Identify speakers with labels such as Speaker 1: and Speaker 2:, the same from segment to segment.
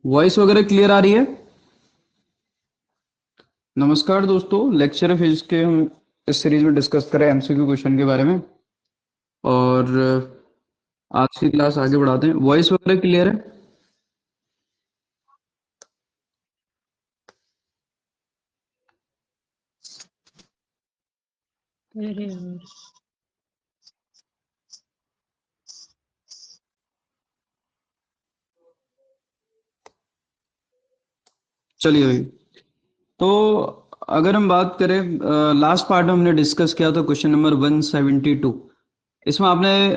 Speaker 1: Voice वगैरह clear आ रही है। नमस्कार दोस्तों, लेक्चर फिजिक्स के हम इस सीरीज में डिस्कस करें एमसीक्यू क्वेश्चन के बारे में। और आज की क्लास आगे बढ़ाते हैं। वॉइस वगैरह क्लियर है।
Speaker 2: अरे यार,
Speaker 1: चलिए भाई। तो अगर हम बात करें, लास्ट पार्ट में हमने डिस्कस किया था क्वेश्चन नंबर 172। इसमें आपने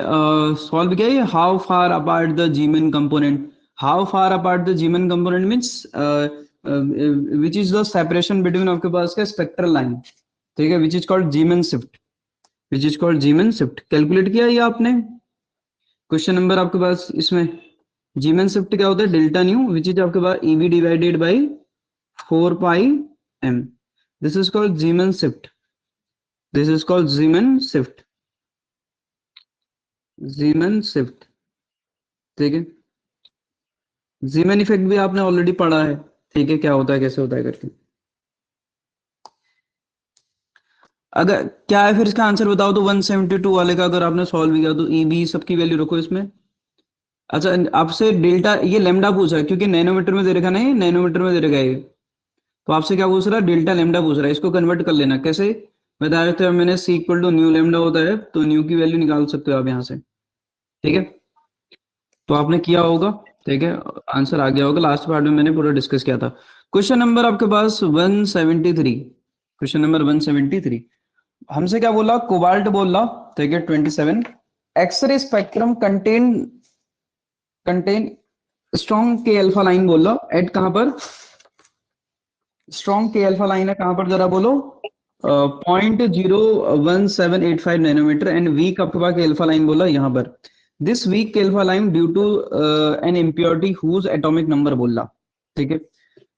Speaker 1: सॉल्व किया है how far apart the Zeeman component. How far apart the Zeeman component means which is the separation between आपके पास का स्पेक्ट्रल लाइन। ठीक है, which is called Zeeman shift. Which is called Zeeman shift. Calculate किया ये आपने। Question number आपके पास इसमें जीमेन शिफ्ट क्या होता है, डेल्टा न्यू विच इज आपके पास e v divided by 4 pi m. This is called Zeeman shift. This is called Zeeman shift. Zeeman shift. ठीक है, जीमेन इफेक्ट भी आपने ऑलरेडी पढ़ा है। ठीक है, क्या होता है कैसे होता है करके। अगर क्या है फिर इसका आंसर बताओ तो 172 वाले का अगर आपने सॉल्व किया तो ई बी सबकी वैल्यू रखो इसमें। अच्छा, आपसे डेल्टा ये लेमडा पूछा है क्योंकि नैनोमीटर में दे रखा नहीं, नैनोमीटर में दे रखा है ये। तो आपसे क्या पूछ रहा है, डेल्टा लेमडा पूछ रहा है। इसको कन्वर्ट कर लेना कैसे, बताया था मैंने, सी इक्वल टू न्यू लेमडा होता है, तो न्यू की वैल्यू निकाल सकते हो आप यहाँ से। ठीक है, तो आपने किया होगा। ठीक है, आंसर आ गया होगा। लास्ट पार्ट में मैंने पूरा डिस्कस किया था। क्वेश्चन नंबर आपके पास 173। क्वेश्चन नंबर 173 हमसे क्या बोला, कोबाल्ट बोला। ठीक है, 27 X ray spectrum contain contain strong K alpha line बोला एट कहां पर, स्ट्रॉन्ग के अल्फा लाइन है कहां पर जरा बोलो। 0.01785 nanometre and weak alpha K alpha line बोला यहाँ पर। This weak K alpha line due to an impurity whose atomic number बोला। ठीक है,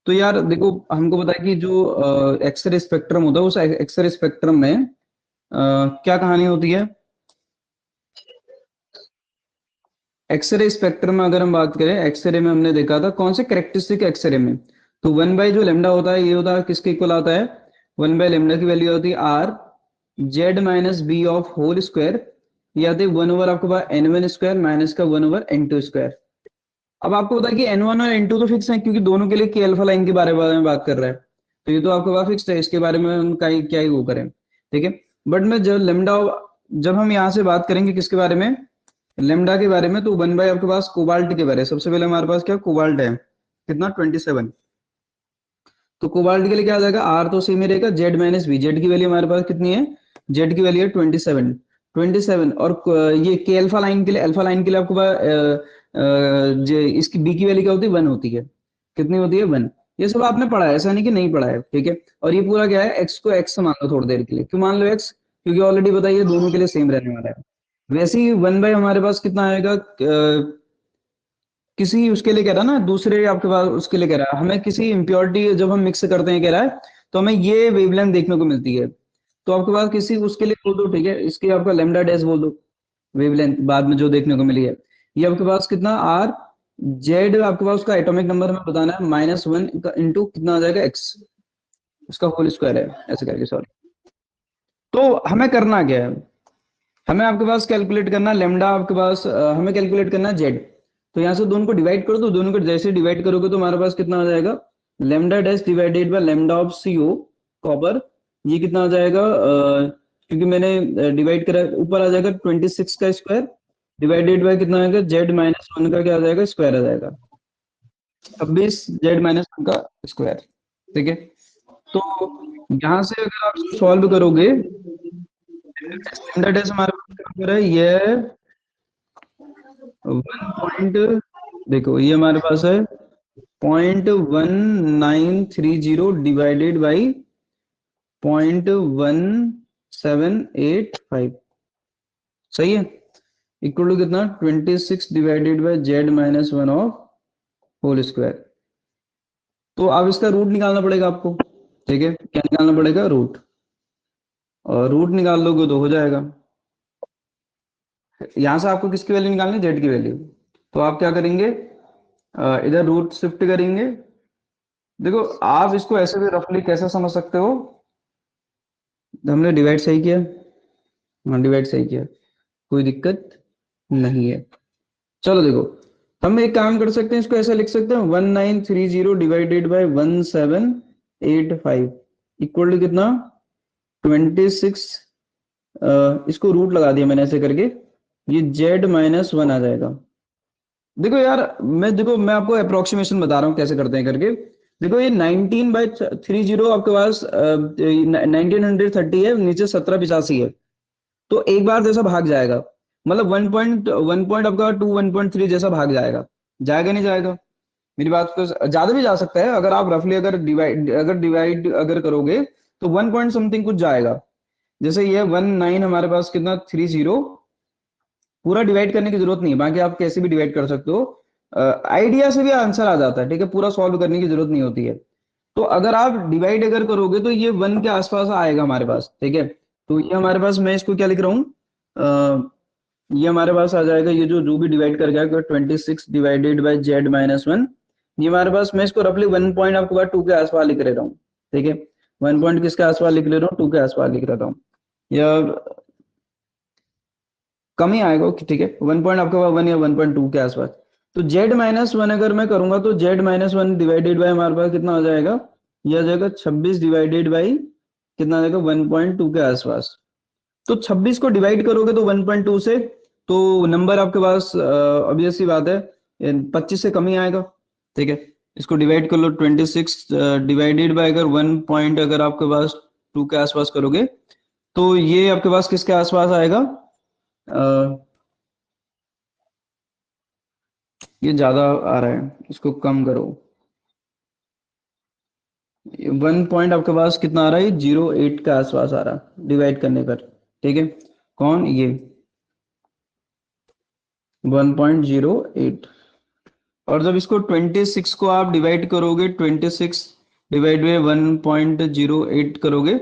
Speaker 1: तो यार देखो, हमको पता है कि जो एक्सरे स्पेक्ट्रम होता है उस एक्सरे स्पेक्ट्रम में क्या कहानी होती है। एक्सरे स्पेक्ट्रम में अगर हम बात करें, एक्सरे में हमने देखा था कौन से करेक्टरिस्टिक एक्सरे में, तो 1 बाय जो लेमडा होता है ये होता है किसके इक्वल आता है, 1 बाय लेमडा की वैल्यू होती है R Z minus B of whole square, या तो 1 ओवर आपके पास n1 स्क्वायर माइनस का 1 ओवर n2 स्क्वायर। अब आपको पता है कि n1 और n2 तो फिक्स है क्योंकि दोनों के लिए के अल्फा लाइन के बारे में बात कर रहा है, तो ये तो आपके पास फिक्स है, इसके बारे में हम क्या ही वो करें। ठीक है, बट मैं जब लेमडा, जब हम यहाँ से बात करेंगे किसके बारे में, लेमडा के बारे में, तो 1 बाय आपके पास कोबाल्ट के बारे में। सबसे पहले हमारे पास क्या कोबाल्ट है, कितना 27। तो कोबाल्ट के लिए क्या आ जाएगा, आर तो सेम ही रहेगा, जेड माइनस बी, जेड की वैल्यू हमारे पास कितनी है, जेड की वैल्यू है 27। 27 और ये के अल्फा लाइन के लिए, अल्फा लाइन के लिए आपको इसकी बी की वैल्यू क्या होती है, 1 होती है। कितनी होती है, 1। ये सब आपने पढ़ा है, ऐसा नहीं कि नहीं पढ़ा है। ठीक है, और ये पूरा क्या है, एक्स को एक्स मान लो थोड़ी देर के लिए। क्यों मान लो एक्स, क्योंकि ऑलरेडी बताइए दोनों के लिए सेम रहने वाला है। वैसे ही 1 बाय हमारे पास कितना आएगा, किसी उसके लिए कह रहा है ना, दूसरे आपके पास उसके लिए कह रहा है, हमें किसी इम्प्योरिटी जब हम मिक्स करते हैं कह रहा है, तो हमें ये वेवलेंथ देखने को मिलती है। तो आपके पास किसी उसके लिए बोल दो। ठीक है, इसके आपका लेमडा डैश बोल दो, वेवलेंथ बाद में जो देखने को मिली है। ये आपके पास कितना आर जेड आपके पास उसका एटॉमिक नंबर हमें बताना है, -1 इंटू कितना आ जाएगा एक्स, उसका होल स्क्वायर है ऐसे करके, सॉरी। तो हमें करना क्या है, हमें आपके पास कैलकुलेट करना लेमडा, आपके पास हमें कैलकुलेट करना है जेड। तो यहाँ से दोनों को डिवाइड कर दो, दोनों को जैसे डिवाइड करोगे तो हमारे पास कितना आ जाएगा, lambda dash divided by lambda of C O copper. ये कितना आ जाएगा, क्योंकि मैंने डिवाइड करा, ऊपर आ जाएगा 26 का स्क्वायर डिवाइडेड बाय कितना आएगा, जेड -1 का क्या आ जाएगा, स्क्वायर आ जाएगा, 26 जेड-1 का स्क्वायर। ठीक है, तो यहाँ से अगर आप सॉल्व करोगे, लेमडा डैश हमारे पास क्या हो रहा है, ये 1 पॉइंट, देखो ये हमारे पास है 0.1930 डिवाइडेड बाई 0.1785। सही है, इक्वल टू कितना 26 डिवाइडेड बाई जेड-1 ऑफ होल स्क्वायर। तो अब इसका रूट निकालना पड़ेगा आपको। ठीक है, क्या निकालना पड़ेगा, रूट। और रूट निकाल लोगे तो हो जाएगा। यहां से आपको किसकी वैल्यू निकालनी है, जेड की वैल्यू। तो आप क्या करेंगे, इधर रूट शिफ्ट करेंगे। देखो आप इसको ऐसे भी रफली कैसे समझ सकते हो, हमने डिवाइड सही किया, हाँ डिवाइड सही किया, कोई दिक्कत नहीं है। चलो देखो, हम एक काम कर सकते हैं, इसको ऐसा लिख सकते हैं 1930 डिवाइडेड बाय 1785 इक्वल टू कितना, 26। इसको रूट लगा दिया मैंने ऐसे करके, ये z-1 आ जाएगा। देखो यार, मैं आपको अप्रोक्सीमेशन बता रहा हूँ कैसे करते हैं करके। देखो ये 19/30 आपके पास 1930 है, नीचे 1785 है, तो एक बार जैसा भाग जाएगा, मतलब 1.1 आपका 1.3 जैसा भाग जाएगा। जाएगा नहीं जाएगा, मेरी बात को ज्यादा भी जा सकता है, अगर आप रफली अगर डिवाइड अगर करोगे तो 1 पॉइंट समथिंग कुछ जाएगा। जैसे ये 19 हमारे पास कितना 30, पूरा डिवाइड करने की जरूरत नहीं है, बाकी आप कैसे भी डिवाइड कर सकते हो, आइडिया से भी आंसर आ जाता है, ठीक है, पूरा सॉल्व करने की जरूरत नहीं होती है। तो अगर आप डिवाइड अगर करोगे तो ये 1 के आसपास आएगा हमारे पास, ठीक है। तो ये हमारे पास, मैं इसको क्या लिख रहा हूँ, ये हमारे पास आ जाएगा, ये जो भी डिवाइड कर गया 26 डिवाइडेड बाई z-1, ये हमारे पास, मैं इसको रफली 1 पॉइंट आपके पास 2 के आसपास लिख रहा हूँ, ठीक है। 1 पॉइंट किसके आसपास लिख ले रहा हूँ, 2 के आसपास लिख रहा हूँ, या कम ही आएगा, ठीक है, 1 पॉइंट आपके पास 1 या 1.2 के आसपास। तो z-1 अगर मैं करूंगा तो z-1 डिवाइडेड बाई हमारे पास कितना आ जाएगा, यह आ जाएगा 26 डिवाइडेड बाई कितना आ जाएगा 1.2 के आसपास। तो 26 को डिवाइड करोगे तो 1.2 से, तो नंबर आपके पास ऑब्वियस सी बात है 25 से कम ही आएगा, ठीक है। इसको डिवाइड कर लो, 26 डिवाइडेड बाय अगर 1 पॉइंट अगर आपके पास 2 के आसपास करोगे तो ये आपके पास किसके आसपास आएगा, ये ज्यादा आ रहा है, इसको कम करो। 1 पॉइंट आपके पास कितना आ रहा है, 0.8 के आसपास आ रहा डिवाइड करने पर, ठीक है। कौन ये 1.08, और जब इसको 26 को आप डिवाइड करोगे, 26 डिवाइड बाई 1.08 करोगे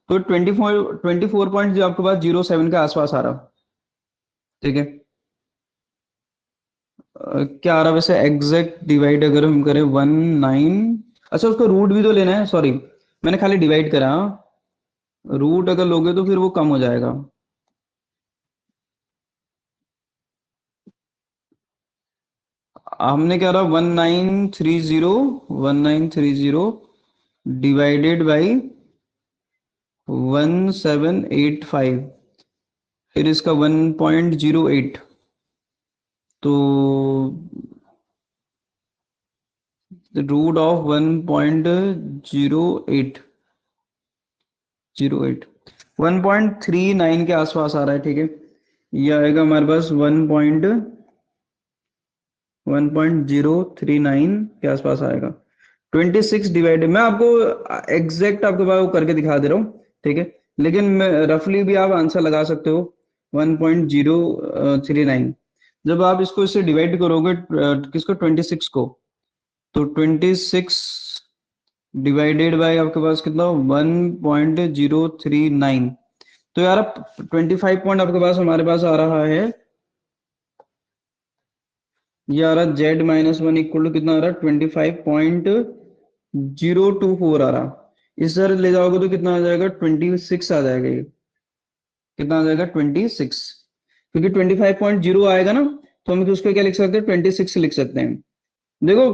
Speaker 1: तो 24 पॉइंट जो आपके पास 07 के आसपास आ रहा, ठीक है। क्या आ रहा वैसे एग्जैक्ट डिवाइड अगर हम करें 19, अच्छा उसको रूट भी तो लेना है, सॉरी मैंने खाली डिवाइड करा, रूट अगर लोगे तो फिर वो कम हो जाएगा। हमने क्या रहा 1930 डिवाइडेड बाई 1785, फिर इसका 1.08, तो रूट ऑफ 1.08, 1.39 के आसपास आ रहा है, ठीक है। ये आएगा हमारे पास 1.039 के आसपास आएगा। 26 डिवाइडेड, मैं आपको एग्जैक्ट आपके पास वो करके दिखा दे रहा हूँ, ठीक है, लेकिन मैं रफली भी आप आंसर लगा सकते हो 1.039। जब आप इसको इससे डिवाइड करोगे किसको 26 को, तो 26 डिवाइडेड बाय आपके पास कितना 1.039, तो यार 25 पॉइंट आपके पास हमारे पास आ रहा है, ये आ रहा z-1 इक्वल टू कितना आ रहा है 25.024 आ रहा। इस सर ले जाओगे तो कितना आ जाएगा 26 आ जाएगा, ये कितना आ जाएगा 26, क्योंकि 25.0 आएगा ना, तो हम उसको क्या लिख सकते हैं 26 लिख सकते हैं। देखो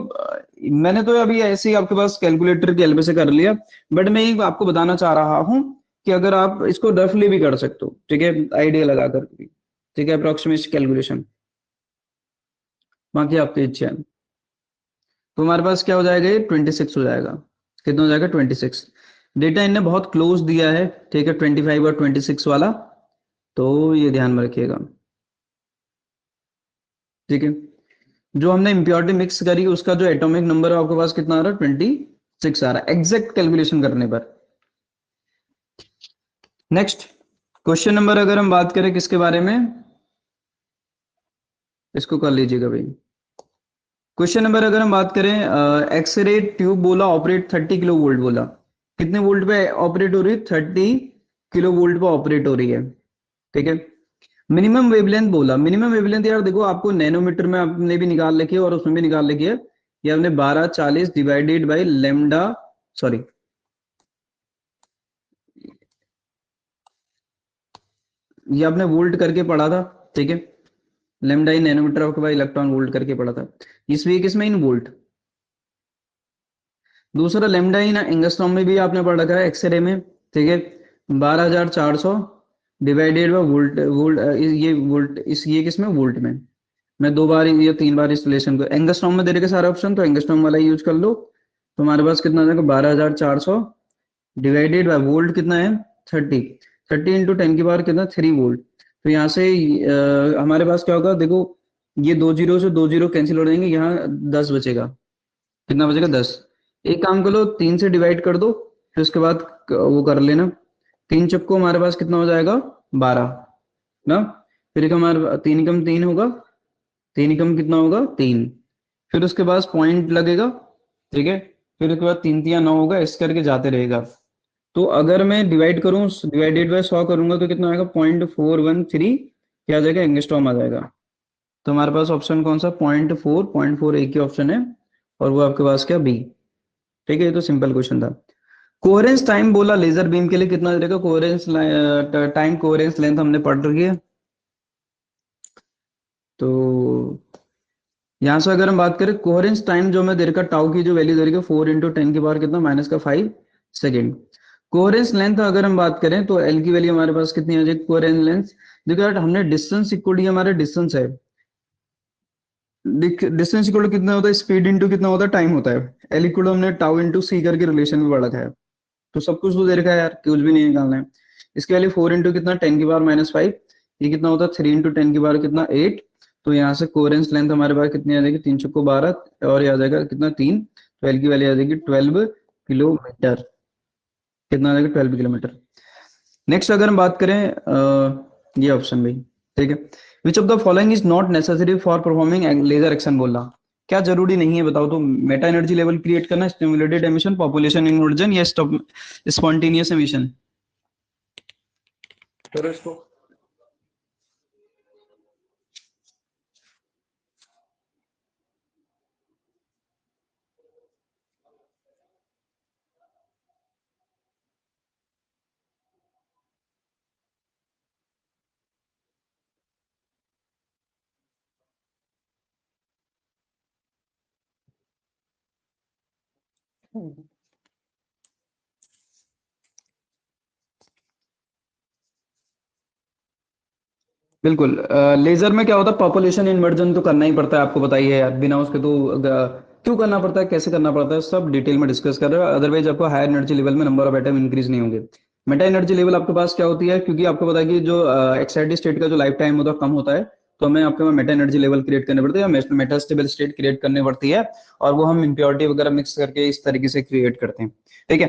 Speaker 1: मैंने तो अभी ऐसे ही आपके पास कैलकुलेटर के हेल्प से कर लिया, बट मैं ये आपको बताना चाह रहा हूँ कि अगर आप इसको रफली भी कर सकते हो, ठीक है, आइडिया लगा कर भी, ठीक है, अप्रोक्सीमेट कैलकुलेशन, बाकी आपकी इच्छा है। तो हमारे पास क्या हो जाएगा, ये 26 हो जाएगा, कितना हो जाएगा 26। डेटा इनने बहुत क्लोज दिया है, ठीक है, 25 और 26 वाला, तो ये ध्यान में रखिएगा, ठीक है। जो हमने इम्प्योरिटी मिक्स करी उसका जो एटॉमिक नंबर है आपके पास कितना आ रहा है 26 आ रहा है एग्जैक्ट कैलकुलेशन करने पर। नेक्स्ट क्वेश्चन नंबर अगर हम बात करें किसके बारे में, इसको कर लीजिएगा भाई। क्वेश्चन नंबर अगर हम बात करें, एक्सरे ट्यूब बोला ऑपरेट 30 किलो वोल्ट बोला, कितने वोल्ट पे ऑपरेट हो रही है 30 किलो वोल्ट पे ऑपरेट हो रही है, ठीक है। मिनिमम वेवलेंथ बोला, मिनिमम वेवलेंथ यार देखो आपको नैनोमीटर में आपने भी निकाल रखी है और उसमें भी निकाल रखी है, ये हमने 1240 डिवाइडेड बाई लेमडा, सॉरी ये आपने वोल्ट करके पढ़ा था, ठीक है, lambda in nanometre of by electron volt करके पढ़ा था। इसमें किसमें इन वोल्ट। दूसरा लेमडा इन एंगस्ट्रॉम में भी आपने पढ़ रखा है एक्सरे में, ठीक है, 12,400 डिवाइडेड बाई वोल्ट, ये वोल्ट, इस ये किसमें वोल्ट में। मैं 2 बार या 3 बार इस रिलेशन को, एंगस्ट्रॉम में दे रखे सारे ऑप्शन, तो एंगस्ट्रॉम वाला यूज कर लो। तो हमारे पास कितना आ जाएगा 12,400 डिवाइडेड बाय वोल्ट कितना है 30, 30 इंटू 10 की पावर कितना 3 वोल्ट। तो यहाँ से हमारे पास क्या होगा देखो, ये 2 जीरो से 2 जीरो कैंसिल हो जाएंगे, यहाँ 10 बचेगा, कितना बचेगा 10। एक काम कर लो 3 से डिवाइड कर दो, फिर उसके बाद वो कर लेना, 3 चक्को हमारे पास कितना हो जाएगा 12 ना, फिर एक हमारे 3 एकम 3 होगा, 3 एकम कितना होगा 3, फिर उसके बाद पॉइंट लगेगा, ठीक है, फिर उसके बाद 3 3 9 होगा, इस करके जाते रहेगा। तो अगर मैं डिवाइड करूं, डिवाइडेड बाय 100 करूंगा तो कितना आएगा 0.413, क्या आ जाएगा एंगस्ट्रॉम आ जाएगा। तो हमारे पास ऑप्शन कौन सा 0.4 एक ही ऑप्शन है, और वो आपके पास क्या बी, ठीक है, ये तो सिंपल क्वेश्चन था। कोहेरेंस टाइम बोला लेजर बीम के लिए कितना रहेगा, कोहेरेंस टाइम कोहेरेंस लेंथ हमने पढ़ रखी है। तो यहाँ से अगर हम बात करें कोहेरेंस टाइम जो मैं दे रखा टाउ की जो वैल्यू दे रही है 4 × 10 की पावर कितना -5 सेकेंड। कोहेरेंस लेंथ अगर हम बात करें तो एल की वैल्यू हमारे पास कितनी आ जाएगी कोहेरेंस लेंथ, देखो यार हमने डिस्टेंस इक्वल, हमारा डिस्टेंस है, डिस्टेंस इक्वल कितना होता है स्पीड इंटू कितना होता है टाइम होता है, एल इक्वल हमने टाउ इंटू सी करके रिलेशन में पढ़ा था। तो सब कुछ तो दे रखा है यार, कुछ भी नहीं निकालना है। इसके वैल्यू 4 इंटू कितना 10 की पावर -5, ये कितना होता है 3 इंटू 10 की पावर कितना 8। तो यहाँ से कोहेरेंस लेंथ हमारे पास कितनी आ जाएगी 3 चक्को 12, और ये आ जाएगा कितना 3, तो एल की वैल्यू आ जाएगी 12 किलोमीटर, कितना आ जाएगा 12 किलोमीटर। नेक्स्ट अगर हम बात करें ये ऑप्शन भाई, ठीक है, which of the following is not necessary for performing laser action बोला, क्या जरूरी नहीं है बताओ, तो मेटा एनर्जी लेवल क्रिएट करना, स्टिमुलेटेड एमिशन, पॉपुलेशन इन्वर्जन, या स्पॉन्टेनियस एमिशन। करो इसको। बिल्कुल, लेजर में क्या होता है पॉपुलेशन इन्वर्जन तो करना ही पड़ता है, आपको बताइए यार, बिना उसके तो क्यों करना पड़ता है, कैसे करना पड़ता है, सब डिटेल में डिस्कस कर रहे हो, अदरवाइज आपको हायर एनर्जी लेवल में नंबर ऑफ एटम इंक्रीज नहीं होंगे। मेटा एनर्जी लेवल आपके पास क्या होती है, क्योंकि आपको पता है कि जो एक्साइटेड स्टेट का जो लाइफ टाइम होता है कम होता है, तो हमें आपके पास मेटा एनर्जी लेवल क्रिएट करने पड़ते हैं, मेटा स्टेबल स्टेट क्रिएट करनी पड़ती है, और वो हम इम्प्योरिटी वगैरह मिक्स करके इस तरीके से क्रिएट करते हैं, ठीक है।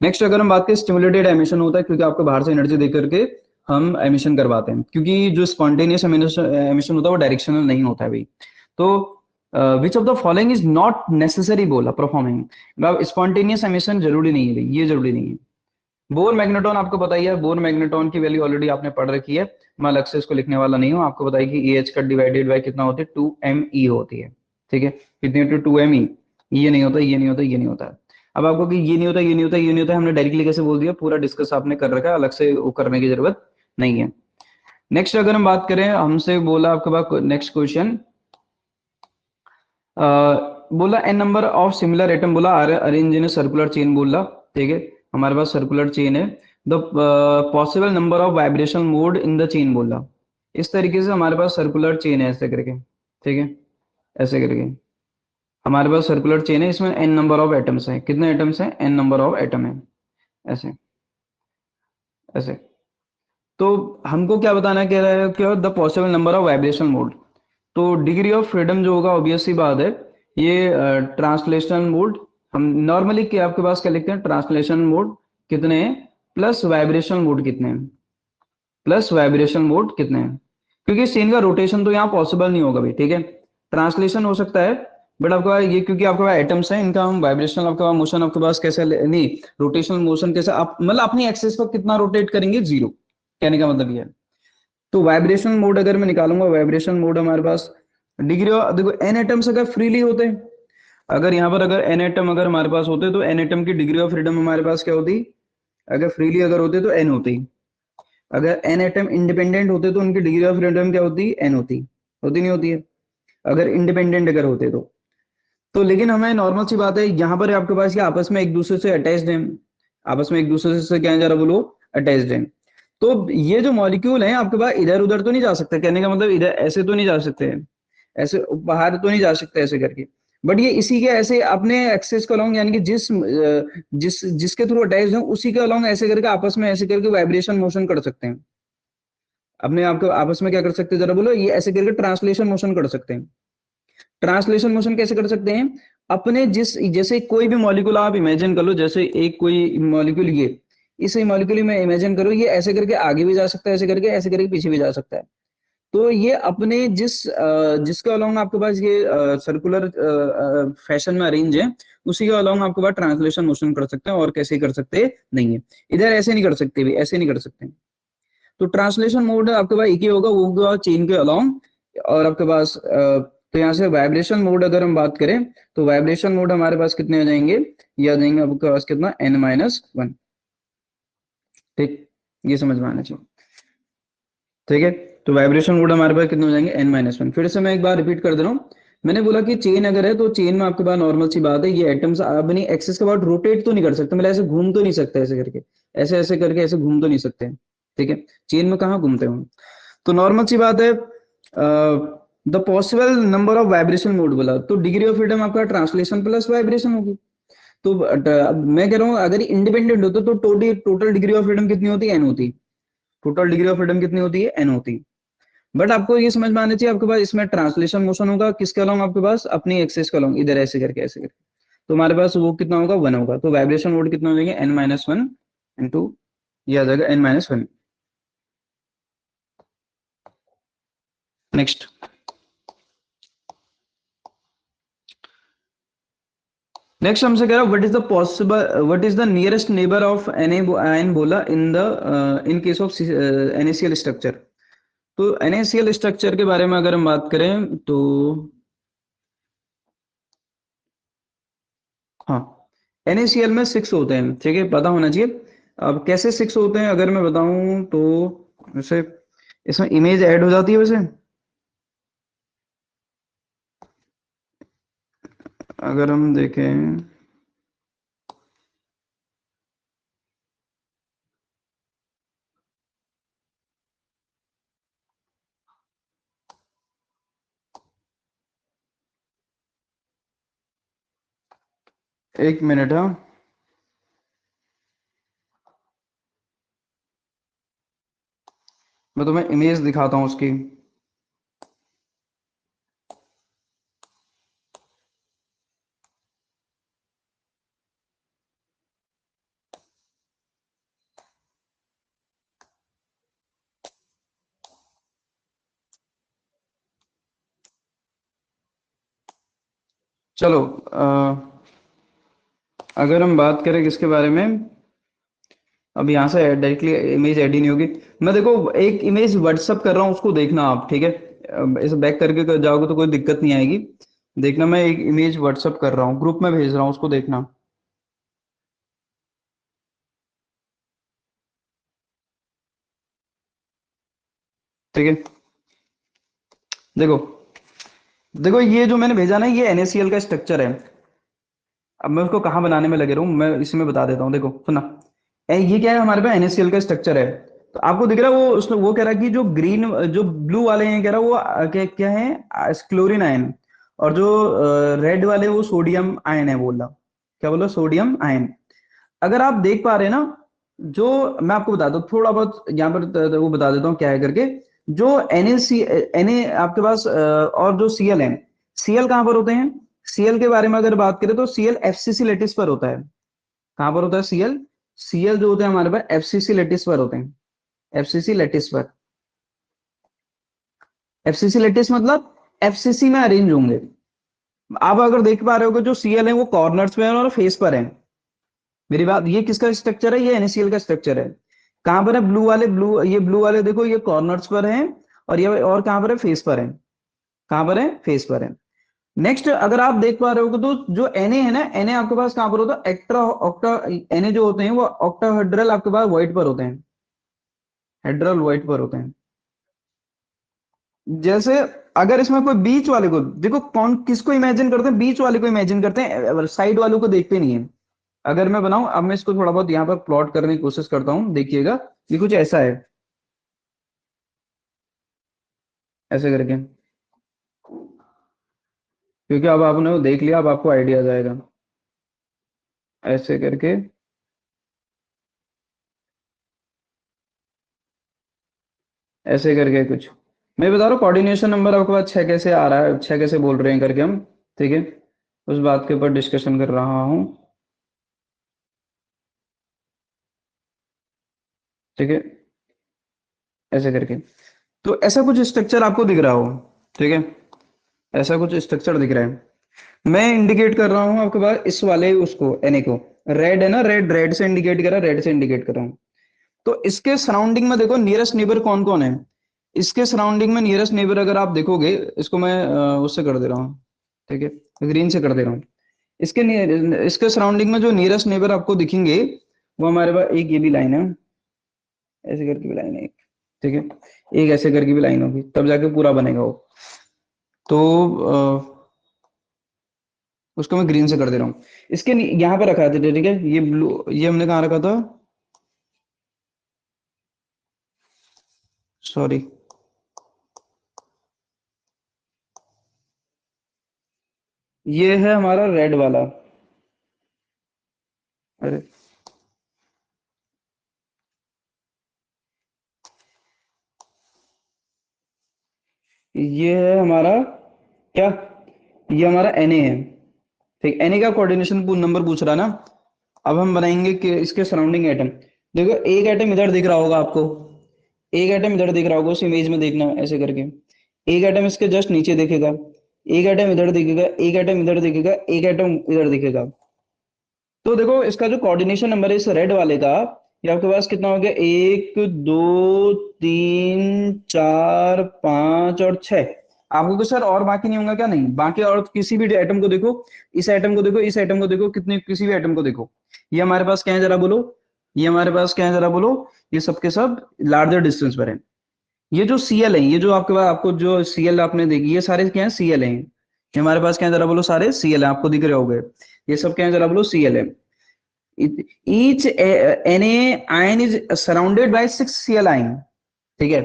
Speaker 1: नेक्स्ट अगर हम बात करें स्टिमुलेटेड एमिशन होता है, क्योंकि आपको बाहर से एनर्जी दे करके हम एमिशन करवाते हैं, क्योंकि जो स्पॉन्टेनियस एमिशन होता है वो डायरेक्शनल नहीं होता है भाई। तो विच of the following is not necessary बोला परफॉर्मिंग, मतलब स्पॉन्टेनियस एमिशन जरूरी नहीं है भाई, ये जरूरी नहीं है। बोर मैग्नेटॉन आपको बताइए, बोर मैग्नेटॉन की वैल्यू ऑलरेडी आपने पढ़ रखी है, मैं अलग से इसको लिखने वाला नहीं हूँ, आपको बताइए कि एच का डिवाइडेड बाय कितना होती है 2me होती है, ठीक है, कितनी होती है 2me, ये नहीं होता, ये नहीं होता, ये नहीं होता। अब आपको कि ये नहीं होता, ये नहीं होता, ये नहीं होता, हमने डायरेक्टली कैसे बोल दिया, पूरा डिस्कस आपने कर रखा है, अलग से वो करने की जरूरत नहीं है। नेक्स्ट अगर हम बात करें, हमसे बोला आपके पास नेक्स्ट क्वेश्चन, बोला N number of similar atom बोला अरेंज इन सर्कुलर चेन बोला, ठीक है, हमारे पास सर्कुलर चेन है, the possible number of vibration mode in the chain बोला, इस तरीके से हमारे पास सर्कुलर चेन है ऐसे करके, ठीक है, ऐसे करके हमारे पास सर्कुलर चेन है, इसमें एन नंबर ऑफ एटम्स है, कितने एटम्स हैं एन नंबर ऑफ एटम है, ऐसे ऐसे। तो हमको क्या बताना कह रहा है, क्या the possible number of vibration mode, तो डिग्री ऑफ फ्रीडम जो होगा ऑब्वियस सी बात है, ये ट्रांसलेशन मोड, हम नॉर्मली क्या आपके पास क्या लिखते हैं ट्रांसलेशन मोड कितने हैं प्लस वाइब्रेशन मोड कितने हैं, प्लस वाइब्रेशन मोड कितने हैं, क्योंकि चेन का रोटेशन तो यहाँ पॉसिबल नहीं होगा भाई, ठीक है, ट्रांसलेशन हो सकता है, बट आपके पास ये क्योंकि आपके पास एटम्स है, इनका हम वाइब्रेशनल आपके पास मोशन आपके पास कैसे नहीं, रोटेशनल मोशन कैसे आप मतलब अपनी एक्सिस पर कितना रोटेट करेंगे जीरो, कहने का मतलब ये है। तो वाइब्रेशन मोड अगर मैं निकालूंगा, वाइब्रेशन मोड हमारे पास डिग्री देखो एन एटम्स अगर फ्रीली होते हैं, अगर यहाँ पर अगर n एटम अगर हमारे पास होते तो n एटम की डिग्री ऑफ फ्रीडम हमारे पास क्या होती, अगर फ्रीली अगर होते तो n होती, अगर n एटम इंडिपेंडेंट होते तो उनकी डिग्री ऑफ फ्रीडम क्या होती, n होती, होती नहीं होती है, अगर इंडिपेंडेंट अगर होते तो लेकिन हमें नॉर्मल सी बात है यहाँ पर आपके पास ये आपस में एक दूसरे से अटैच्ड हैं, आपस में एक दूसरे से क्या है जरा बोलो, अटैच्ड हैं। तो ये जो मॉलिक्यूल है आपके पास इधर उधर तो नहीं जा सकते, कहने का मतलब इधर ऐसे तो नहीं जा सकते हैं, ऐसे बाहर तो नहीं जा सकते ऐसे करके, बट ये इसी के ऐसे अपने एक्सेस के अलोंग यानी कि जिसके थ्रू अटैच है उसी के अलोंग ऐसे करके आपस में ऐसे करके वाइब्रेशन मोशन कर सकते हैं, अपने आप को आपस में क्या कर सकते हैं जरा बोलो, ये ऐसे करके ट्रांसलेशन मोशन कर सकते हैं। ट्रांसलेशन मोशन कैसे कर सकते हैं, अपने जिस जैसे कोई भी मॉलिक्यूल आप इमेजिन कर लो, जैसे एक कोई मॉलिक्यूल ये इस मॉलिक्यूल में इमेजिन करो, ये ऐसे करके आगे भी जा सकता है, ऐसे करके पीछे भी जा सकता है। तो ये अपने जिसके अलोंग आपके पास ये सर्कुलर फैशन में अरेंज है, उसी के अलोंग आपके पास ट्रांसलेशन मोशन कर सकते हैं, और कैसे कर सकते नहीं है, इधर ऐसे नहीं कर सकते भी, ऐसे नहीं कर सकते। तो ट्रांसलेशन मोड आपके पास एक ही होगा, वो होगा चेन के अलोंग। और आपके पास तो यहाँ से वाइब्रेशन मोड अगर हम बात करें, तो वाइब्रेशन मोड हमारे पास कितने आ जाएंगे, ये आ जाएंगे आपके पास कितना n-1। ठीक, ये समझ में आना चाहिए। ठीक है, तो वाइब्रेशन मोड हमारे पास कितने हो जाएंगे n-1। फिर से मैं एक बार रिपीट कर दे रहा हूँ, मैंने बोला कि चेन अगर है तो चेन में आपके पास नॉर्मल सी बात है, ये एटम्स अपनी एक्सिस के बाद रोटेट तो नहीं कर सकते, मतलब ऐसे घूम तो नहीं सकते, ऐसे करके ऐसे ऐसे करके ऐसे घूम तो नहीं सकते। ठीक है, चेन में कहाँ घूमते हो, तो नॉर्मल सी बात है। The possible number of vibration mode बोला, तो डिग्री ऑफ फ्रीडम आपका ट्रांसलेशन प्लस वाइब्रेशन होगी। तो मैं कह रहा हूँ अगर इंडिपेंडेंट होते तो total total degree of freedom कितनी होती, एन होती, टोटल डिग्री ऑफ फ्रीडम कितनी होती है, एन होती। बट आपको ये समझ में आना चाहिए, आपके पास इसमें ट्रांसलेशन मोशन होगा किसके अलोंग, आपके पास अपनी एक्सेस के अलोंग, इधर ऐसे करके ऐसे करके, तो हमारे पास वो कितना होगा, 1 होगा। तो वाइब्रेशन मोड कितना हो जाएंगे n-1 इंटू, ये आ जाएगा n-1। नेक्स्ट, नेक्स्ट हमसे कह रहा है what is the possible, what is the nearest neighbour of an बोला in the in case of NaCl structure. तो NaCl स्ट्रक्चर के बारे में अगर हम बात करें तो हाँ, NaCl में 6 होते हैं, ठीक है, पता होना चाहिए। अब कैसे 6 होते हैं अगर मैं बताऊं तो, वैसे इसमें इमेज ऐड हो जाती है वैसे, अगर हम देखें, एक मिनट, हाँ मैं तुम्हें इमेज दिखाता हूँ उसकी। चलो, अगर हम बात करें किसके बारे में, अब यहाँ से डायरेक्टली इमेज ऐड ही नहीं होगी। मैं देखो एक इमेज व्हाट्सअप कर रहा हूँ, उसको देखना आप, ठीक है, इसे बैक करके जाओगे तो कोई दिक्कत नहीं आएगी। देखना, मैं एक इमेज व्हाट्सअप कर रहा हूँ, ग्रुप में भेज रहा हूँ, उसको देखना। ठीक है, देखो, देखो ये जो मैंने भेजा ना, ये NaCl का स्ट्रक्चर है। अब मैं उसको कहाँ बनाने में लगे रहूँ, मैं इसमें बता देता हूँ, देखो सुना। ये क्या है, हमारे पास NaCl का स्ट्रक्चर है। तो आपको दिख रहा है वो, उसमें वो कह रहा है कि जो ग्रीन जो ब्लू वाले हैं, कह रहा है वो क्या क्या है, क्लोरीन आयन, और जो रेड वाले वो सोडियम आयन है, बोल रहा, क्या बोला, सोडियम आयन। अगर आप देख पा रहे हैं ना, जो मैं आपको बता दूं थोड़ा बहुत यहाँ पर वो बता देता हूँ क्या है करके, जो Na आपके पास और जो Cl है, Cl कहाँ पर होते हैं, Cl के बारे में अगर बात करें तो Cl FCC लेटिस पर होता है। कहाँ पर होता है Cl, Cl जो होते हैं हमारे पास FCC लेटिस पर होते हैं, FCC लेटिस पर। FCC लेटिस मतलब FCC में अरेंज होंगे। आप अगर देख पा रहे हो कि जो Cl है वो कॉर्नर्स पे है और फेस पर है। मेरी बात, ये किसका स्ट्रक्चर है, ये NaCl का स्ट्रक्चर है। कहां पर है, ब्लू वाले, ये ब्लू वाले देखो, ये कॉर्नर्स पर हैं, और ये और कहां पर है, फेस पर है। कहां पर है, फेस पर है। नेक्स्ट अगर आप देख पा रहे हो तो जो Na है ना, Na आपके पास कहां पर होता है, एक्ट्रा ऑक्टा, Na जो होते हैं वो ऑक्टाहेड्रल आपके पास व्हाइट पर होते हैं, हेड्रल व्हाइट पर होते हैं। जैसे अगर इसमें कोई बीच वाले को देखो, कौन किसको इमेजिन करते हैं, बीच वाले को इमेजिन करते हैं, साइड वालों को देखते नहीं है। अगर मैं बनाऊं, अब मैं इसको थोड़ा बहुत यहाँ पर प्लॉट करने की कोशिश करता हूँ, देखिएगा ये कुछ ऐसा है, ऐसे करके, क्योंकि अब आपने वो देख लिया, अब आपको आइडिया आ जाएगा, ऐसे करके, ऐसे करके कुछ। मैं बता रहा हूँ कोऑर्डिनेशन नंबर आपके पास छह कैसे आ रहा है, छह कैसे बोल रहे हैं करके हम, ठीक है, उस बात के ऊपर डिस्कशन कर रहा हूँ, ठीक है, ऐसे करके। तो ऐसा कुछ स्ट्रक्चर आपको दिख रहा हो, ठीक है, ऐसा कुछ स्ट्रक्चर दिख रहा है। मैं इंडिकेट कर रहा हूँ आपके पास इस वाले उसको, Na को, रेड है ना, रेड, रेड से इंडिकेट करा, रेड से इंडिकेट कर रहा हूँ। तो इसके सराउंडिंग में देखो नियरेस्ट नेबर कौन कौन है, इसके सराउंडिंग में नियरेस्ट नेबर अगर आप देखोगे, इसको मैं उससे कर दे रहा हूँ, ठीक है, ग्रीन से कर दे रहा हूँ। इसके सराउंडिंग में जो नियरेस्ट नेबर आपको दिखेंगे, वो हमारे पास एक ये भी लाइन है, ऐसे करके भी लाइन है एक, ठीक है, एक ऐसे करके भी लाइन होगी, तब जाके पूरा बनेगा वो। तो उसको मैं ग्रीन से कर दे रहा हूँ। यहाँ पे रखा था, ठीक है, ये ब्लू, ये हमने कहाँ रखा था, सॉरी, ये है हमारा रेड वाला, अरे ये है हमारा क्या, ये हमारा Na है, ठीक, Na का कोऑर्डिनेशन नंबर पूछ रहा ना। अब हम बनाएंगे कि इसके सराउंडिंग एटम, देखो एक एटम इधर दिख रहा होगा आपको, एक एटम इधर दिख रहा होगा, उस इमेज में देखना ऐसे करके, एक एटम इसके जस्ट नीचे दिखेगा, एक एटम इधर दिखेगा, एक एटम इधर दिखेगा, एक एटम इधर दिखेगा। तो देखो इसका जो कोऑर्डिनेशन नंबर है इस रेड वाले का, ये आपके पास कितना हो गया, एक, दो, तीन, चार, पांच और छह। आपको तो सर और बाकी नहीं होगा क्या, नहीं बाकी, और किसी भी एटम को देखो, इस एटम को देखो, इस एटम को देखो, कितने किसी भी एटम को देखो, ये हमारे पास क्या है जरा बोलो, ये हमारे पास क्या है जरा बोलो, ये सबके सब लार्जर डिस्टेंस पर है। ये जो सीएल है, ये जो आपके पास, आपको जो सीएल आपने देखी, ये सारे क्या है, सीएल है, ये हमारे पास क्या है जरा बोलो, सारे सीएल है, आपको दिख रहे होंगे, ये सब क्या है जरा बोलो, सीएल है। Each Na ion is surrounded by 6 Cl ion, ठीक है।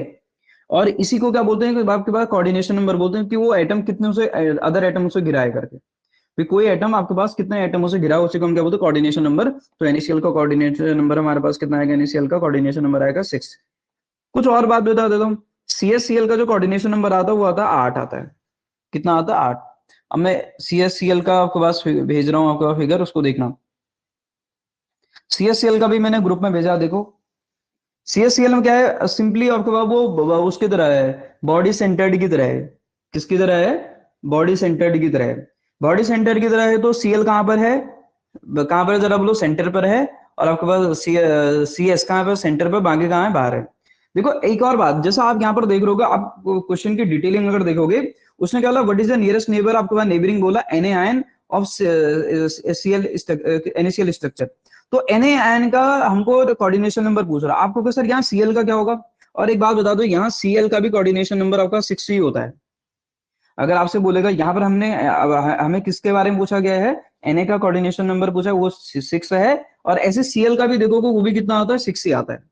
Speaker 1: और इसी को क्या बोलते हैं कि आपके पास कोऑर्डिनेशन नंबर बोलते हैं, कि वो एटम कितने से अदर एटम से घिरा है करके, भी कोई एटम आपके पास कितने एटमों से घिरा है, उसी को हम क्या बोलते हैं, कोऑर्डिनेशन नंबर। तो NaCl का कोऑर्डिनेशन नंबर हमारे पास कितना आएगा, NaCl का कोऑर्डिनेशन नंबर आएगा 6। कुछ और बात बता देता हूँ, CSCl का जो कोऑर्डिनेशन नंबर आता है वो आता है 8 आता है, कितना आता है, 8। अब मैं CSCl का आपके पास भेज रहा हूँ, आपका फिगर उसको देखना। CSCl का भी मैंने ग्रुप में भेजा, देखो। CSCl में क्या है, सिंपली आपके पास वो उसकी तरह है, बॉडी सेंटर्ड की तरह है। किसकी तरह है, बॉडी सेंटर्ड की तरह है। बॉडी सेंटर की तरह है तो Cl कहाँ पर है, कहाँ पर है जरा बोलो, सेंटर पर है। और आपके पास CS कहाँ पर, सेंटर पर, बाकी कहाँ है, बाहर है। देखो एक और बात, जैसा आप यहाँ पर देख रहे हो, आप क्वेश्चन की डिटेलिंग अगर देखोगे, उसने क्या बोला, what is the nearest neighbour, आपके पास नेबरिंग बोला Na ion of Cl NaCl structure. तो Na आयन का हमको कोऑर्डिनेशन नंबर पूछ रहा है आपको, कि सर यहाँ Cl का क्या होगा। और एक बात बता दो, यहाँ Cl का भी कोऑर्डिनेशन नंबर आपका 6 ही होता है। अगर आपसे बोलेगा यहाँ पर हमने हमें किसके बारे में पूछा गया है, Na का कोऑर्डिनेशन नंबर पूछा है, वो 6 है। और ऐसे Cl का भी देखोगे, वो भी कितना आता है, 6 ही आता है।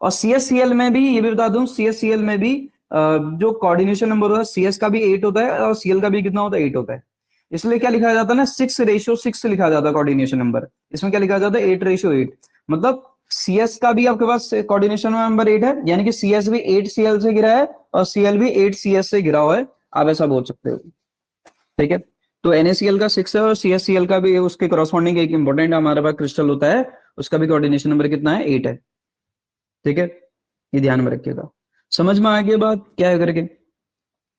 Speaker 1: और CSCl में भी ये भी बता दूं, CSCl में भी जो कोऑर्डिनेशन नंबर होता है, CS का भी 8 होता है और Cl का भी कितना होता है, 8 होता है। इसलिए क्या लिखा जाता है ना, 6:6 लिखा जाता है कोऑर्डिनेशन नंबर। इसमें क्या लिखा जाता है, 8:8। मतलब CS का भी आपके पास कोऑर्डिनेशन नंबर 8 है, यानी कि CS भी 8 CL से गिरा है और CL भी 8 CS से गिरा हुआ है, आप ऐसा बोल सकते हो, ठीक है। तो NaCl का 6 है और CSCl का भी उसके करस्पॉन्डिंग एक इंपॉर्टेंट हमारे पास क्रिस्टल होता है, उसका भी कोऑर्डिनेशन नंबर कितना है, 8 है, ठीक है। ये ध्यान में रखिएगा। समझ में आ गई बात क्या है करके,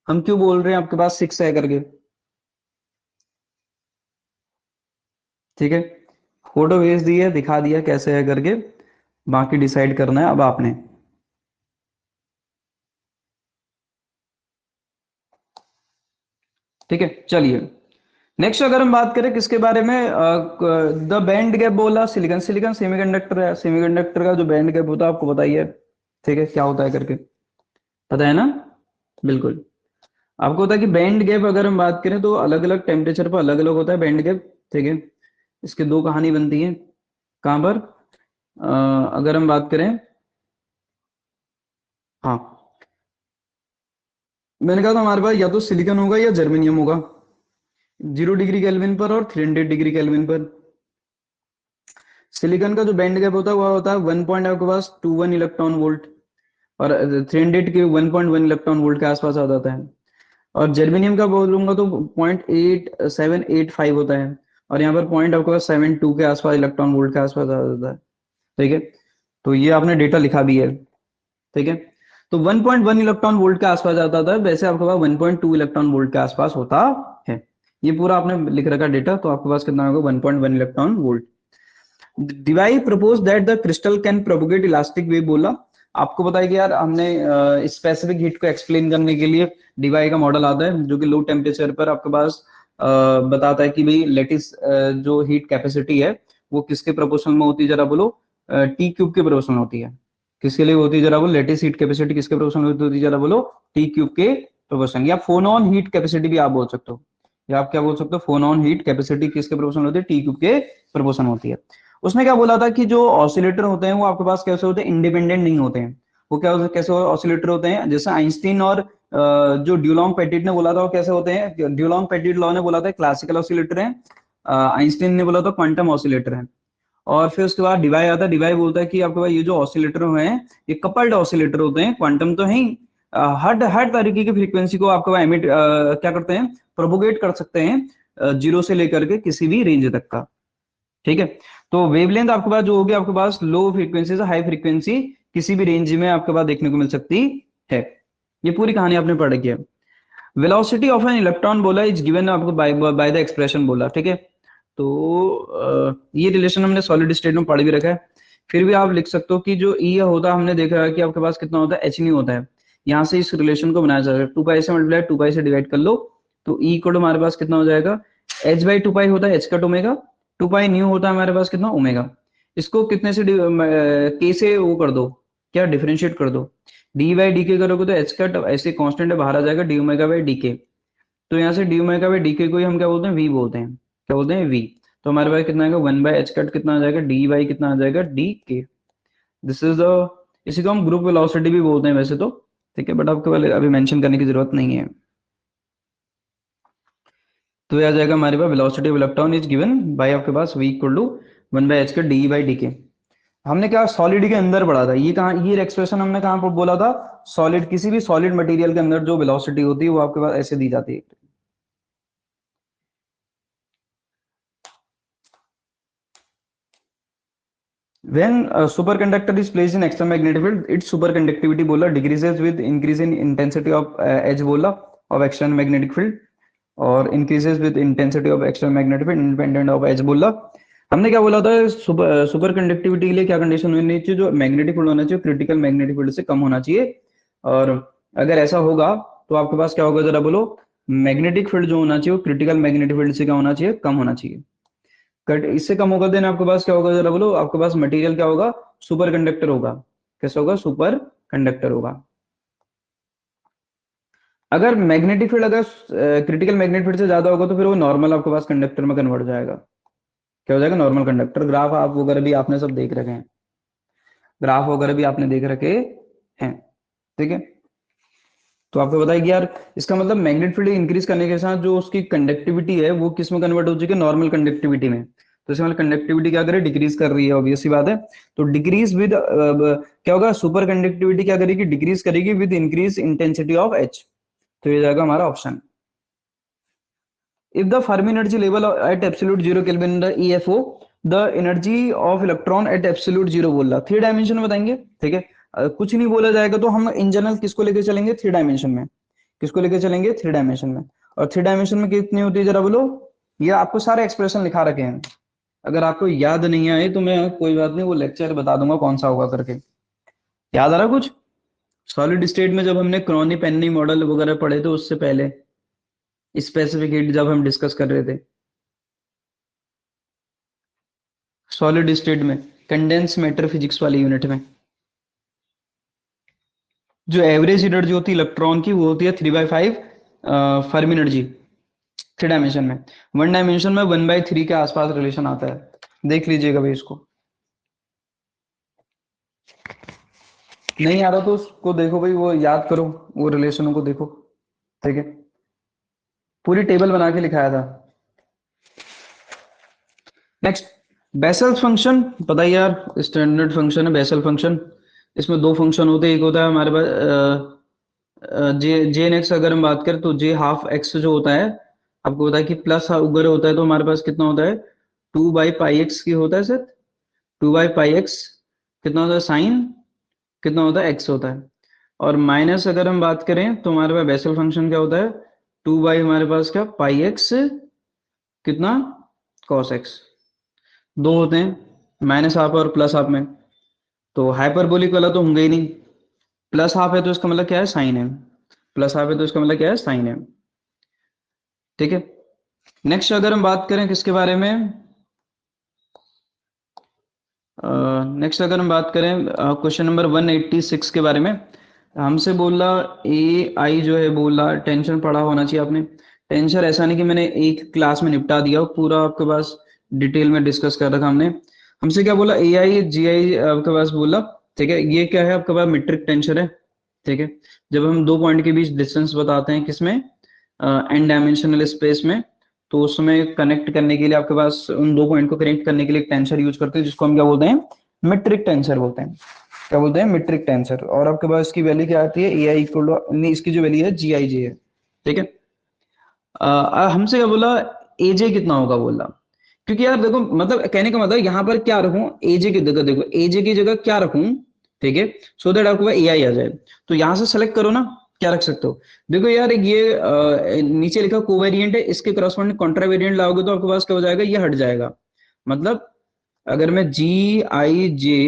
Speaker 1: हम क्यों बोल रहे हैं आपके पास 6 है करके, ठीक है। फोटो भेज दी है, दिखा दिया कैसे है करके, बाकी डिसाइड करना है अब आपने। ठीक है, चलिए नेक्स्ट अगर हम बात करें किसके बारे में, द बैंड गैप बोला, सिलिकॉन, सिलिकॉन सेमीकंडक्टर है, सेमीकंडक्टर का जो बैंड गैप होता है आपको बताइए, ठीक है क्या होता है करके, पता है ना, बिल्कुल। आपको होता है कि बैंड गैप अगर हम बात करें तो अलग अलग टेम्परेचर पर अलग अलग होता है बैंड गैप, ठीक है। इसके दो कहानी बनती है, कहाँ पर, अगर हम बात करें, हाँ मैंने कहा था हमारे पास या तो सिलिकॉन होगा या जर्मेनियम होगा, 0 डिग्री केल्विन पर और 300 डिग्री केल्विन पर। सिलिकॉन का जो बैंड गैप होता है वो होता है 1 पॉइंट आपके पास 21 इलेक्ट्रॉन वोल्ट, और 300 के 1.1 इलेक्ट्रॉन वोल्ट के आसपास आ जाता है। और जर्मेनियम का बोलूंगा तो 0.8785 होता है, और यहाँ पर पॉइंट आपके पास 72 के आसपास इलेक्ट्रॉन वोल्ट के आसपास आ जाता है, ठीक है। तो ये आपने डेटा लिखा भी है, ठीक है। तो 1.1 इलेक्ट्रॉन वोल्ट के आसपास आता था, वैसे आपके पास 1.2 इलेक्ट्रॉन वोल्ट के आसपास होता है। ये पूरा आपने लिख रखा डेटा, तो आपके पास कितना होगा 1.1 electron volt. Debye propose that the crystal can propagate elastic wave बोला। आपको पता है कि यार हमने स्पेसिफिक हीट को एक्सप्लेन करने के लिए डिवाई का मॉडल आता है, जो कि लो टेम्परेचर पर आपके पास बताता है कि भाई लेटिस जो हीट कैपेसिटी है वो किसके प्रोपोर्शनल में होती है, जरा बोलो, टी क्यूब के प्रोपोर्शनल होती है। किसके लिए होती है जरा बोलो, लेटिस हीट कैपेसिटी किसके प्रोपोर्शनल होती है, जरा बोलो, टी क्यूब के प्रोपोर्शनल, या फोनॉन हीट कैपेसिटी भी आप बोल सकते हो, या आप क्या बोल सकते हो, फोनॉन हीट कैपेसिटी किसके प्रोपोर्शनल होती है, टी क्यूब के प्रोपोर्शनल होती है। उसने क्या बोला था कि जो ऑसिलेटर होते हैं वो आपके पास कैसे होते हैं, इंडिपेंडेंट नहीं होते हैं। वो क्या कैसे ऑसिलेटर होते हैं, जैसे आइंस्टीन और जो ड्यूलॉन्ग पेटिट ने बोला था वो कैसे होते हैं, ड्यूलॉन्ग पेटिट लॉ ने बोला था क्लासिकल ऑसिलेटर है, आइंस्टीन ने बोला था क्वांटम ऑसिलेटर है। और फिर उसके बाद डिवाई आता है, डिवाई बोलता है कि आपके पास ये जो ऑसिलेटर हैं ये कपल्ड ऑसिलेटर होते हैं, क्वांटम तो है ही, हर हर तरीके की फ्रीक्वेंसी को आपके पास एमिट क्या करते हैं, प्रोपोगेट कर सकते हैं, जीरो से लेकर के किसी भी रेंज तक का, ठीक है। तो वेवलेंथ आपके पास जो होगी, आपके पास लो फ्रीक्वेंसी से हाई फ्रीक्वेंसी किसी भी रेंज में आपके पास देखने को मिल सकती है। ये पूरी कहानी आपने पढ़ की है। वेलोसिटी ऑफ एन इलेक्ट्रॉन बोला इज गिवन आपको बाय द एक्सप्रेशन बोला, ठीक है। तो ये रिलेशन हमने सॉलिड स्टेट में पढ़ भी रखा है। फिर भी आप लिख सकते हो कि जो ई होता है, हमने देखा है कि आपके पास कितना होता है, एच नहीं होता है। यहाँ से इस रिलेशन को बनाया जा सकता है, 2 पाई से मल्टीप्लाई 2 पाई से डिवाइड कर लो, तो ई को हमारे पास कितना हो जाएगा, एच बाई 2 पाई होता है, H cut omega, 2 pi nu होता है हमारे पास कितना, ओमेगा। इसको कितने से के से वो कर दो, क्या डिफरेंशिएट कर दो, डी बाई डी के करोगे तो एच कट ऐसे कांस्टेंट है बाहर आ जाएगा, डी ओमेगा बाई डी के। तो यहाँ से डी ओमेगा बाई डी के को ही हम क्या बोलते हैं, वी बोलते हैं, क्या बोलते हैं, वी। तो हमारे पास कितना आएगा, 1/h कट कितना आ जाएगा, डी बाई कितना आ जाएगा, डी के। दिस इज द, इसी को हम ग्रुप वेलोसिटी भी बोलते हैं वैसे तो, ठीक है, बट आपको पहले अभी मेंशन करने की जरूरत नहीं है। तो ये आ जाएगा हमारे पास velocity of electron is given by आपके पास v इक्वल टू 1/h का डी बाई डी के। हमने क्या सॉलिड के अंदर पढ़ा था, ये कहाँ, ये एक्सप्रेशन हमने कहाँ पर बोला था, सॉलिड, किसी भी सॉलिड मटेरियल के अंदर जो वेलोसिटी होती है वो आपके पास ऐसे दी जाती है। When a superconductor is placed in extramagnetic field, its superconductivity बोला decreases with increase in intensity of H बोला of external magnetic field, और increases with intensity of external magnetic field independent of H बोला। हमने क्या बोला था, super conductivity के लिए क्या कंडीशन होनी चाहिए, जो मैग्नेटिक फील्ड होना चाहिए क्रिटिकल मैग्नेटिक फील्ड से कम होना चाहिए। और अगर ऐसा होगा तो आपके पास क्या होगा, जरा बोलो, मैग्नेटिक फील्ड जो होना चाहिए वो क्रिटिकल मैग्नेटिक फील्ड से क्या होना चाहिए, कम होना चाहिए। कट इससे कम होगा देन आपके पास क्या होगा, जरा बोलो, आपके पास मटेरियल क्या होगा, सुपर कंडक्टर होगा। कैसा होगा, सुपर कंडक्टर होगा। अगर मैग्नेटिक फील्ड अगर क्रिटिकल मैग्नेटिक फील्ड से ज्यादा होगा तो फिर वो नॉर्मल आपके पास कंडक्टर में कन्वर्ट हो जाएगा। क्या हो जाएगा, नॉर्मल कंडक्टर। ग्राफ आप वगैरह भी आपने सब देख रखे हैं, ग्राफ वगैरह भी आपने देख रखे हैं, ठीक है। तो आपको बताया कि यार इसका मतलब मैग्नेटिक फील्ड इंक्रीज करने के साथ जो उसकी कंडक्टिविटी है वो किस में कन्वर्ट हो चुकी है, नॉर्मल कंडक्टिविटी में। तो इसमें कंडक्टिविटी क्या करे, डिक्रीज कर रही है, ऑब्वियस सी बात है। तो डिक्रीज विद क्या होगा, सुपर कंडक्टिविटी क्या करेगी, डिक्रीज करेगी with increase intensity of H. तो ये जाएगा हमारा option. If the Fermi energy level at absolute zero Kelvin the EFO, the energy of electron at absolute zero बोल रहा, 3 डायमेंशन में बताएंगे, ठीक है। कुछ नहीं बोला जाएगा तो हम इन जनरल किसको लेके चलेंगे, 3 डायमेंशन में। किसको लेके चलेंगे, 3 डायमेंशन में। और 3 डायमेंशन में कितनी होती है, जरा बोलो। ये आपको सारे एक्सप्रेशन लिखा रखे हैं, अगर आपको याद नहीं आए तो मैं कोई बात नहीं, वो लेक्चर बता दूंगा कौन सा होगा करके। याद आ रहा कुछ, सॉलिड स्टेट में जब हमने क्रॉनी पेनी मॉडल वगैरह पढ़े थे उससे पहले, स्पेसिफिक हीट जब हम डिस्कस कर रहे थे सॉलिड स्टेट में, कंडेंस मैटर फिजिक्स वाली यूनिट में, जो एवरेज एनर्जी होती है इलेक्ट्रॉन की वो होती है 3/5 फर्मी एनर्जी, 3 डायमेंशन में। 1 डायमेंशन में 1/3 के आसपास रिलेशन आता है, देख लीजिएगा भाई इसको। नहीं आ रहा तो उसको देखो भाई, वो याद करो, वो रिलेशनों को देखो, ठीक है, पूरी टेबल बना के लिखाया था। नेक्स्ट, बेसल फंक्शन, पता ही यार, स्टैंडर्ड फंक्शन है बेसल फंक्शन। इसमें दो फंक्शन होते हैं, एक होता है हमारे पास जे एन एक्स, अगर हम बात करें तो जे हाफ एक्स जो होता है, आपको पता है कि प्लस अगर होता है तो हमारे पास कितना होता है, 2/πx की होता है सर, 2/πx कितना होता है साइन, कितना होता है एक्स होता है। और माइनस अगर हम बात करें तो हमारे पास बेसल फंक्शन क्या होता है, 2 हमारे पास क्या पाई एक्स कितना कॉस एक्स, दो होते हैं माइनस हाफ और प्लस हाफ में, तो हाइपरबोलिक वाला तो होंगे ही नहीं, प्लस हाफ है तो इसका मतलब क्या है साइन है, प्लस हाफ है तो इसका मतलब क्या है साइन है, ठीक है। नेक्स्ट अगर हम बात करें किसके बारे में, नेक्स्ट अगर हम बात करें क्वेश्चन नंबर 186 के बारे में, हमसे बोला ए आई जो है बोला टेंशन पढ़ा होना चाहिए आपने। टेंशन ऐसा नहीं कि मैंने एक क्लास में निपटा दिया हो, पूरा आपके पास डिटेल में डिस्कस कर रखा हमने। हमसे क्या बोला, ए आई जी आई आपके पास बोला, ठीक है, ये क्या है आपके पास मीट्रिक टेंशन है, ठीक है। जब हम दो पॉइंट के बीच डिस्टेंस बताते हैं किसमें, एन डायमेंशनल स्पेस में, तो उसमें कनेक्ट करने के लिए आपके पास उन दो पॉइंट को कनेक्ट करने के लिए एक टेंसर यूज करते हैं, जिसको हम क्या बोलते हैं, मीट्रिक टेंसर बोलते हैं। क्या बोलते हैं, मीट्रिक टेंसर। और आपके पास इसकी वैल्यू क्या आती है, ए आई इक्वल टू, इसकी जो वैल्यू है जी आई जे है, ठीक है। हमसे क्या बोला, एजे कितना होगा बोला, क्योंकि यार देखो मतलब कहने का मतलब यहाँ पर क्या रखूं, एजे की जगह, देखो एजे की जगह क्या रखूं, ठीक है, सो दैट आपको ए आई आ जाए। तो यहां से सेलेक्ट करो ना, क्या रख सकते हो, देखो यार ये नीचे लिखा कोवेरिएंट है, इसके करस्पॉन्डिंग कॉन्ट्रावेरिएंट लाओगे तो आपके पास क्या हो जाएगा, ये हट जाएगा। मतलब अगर मैं जी आई जे,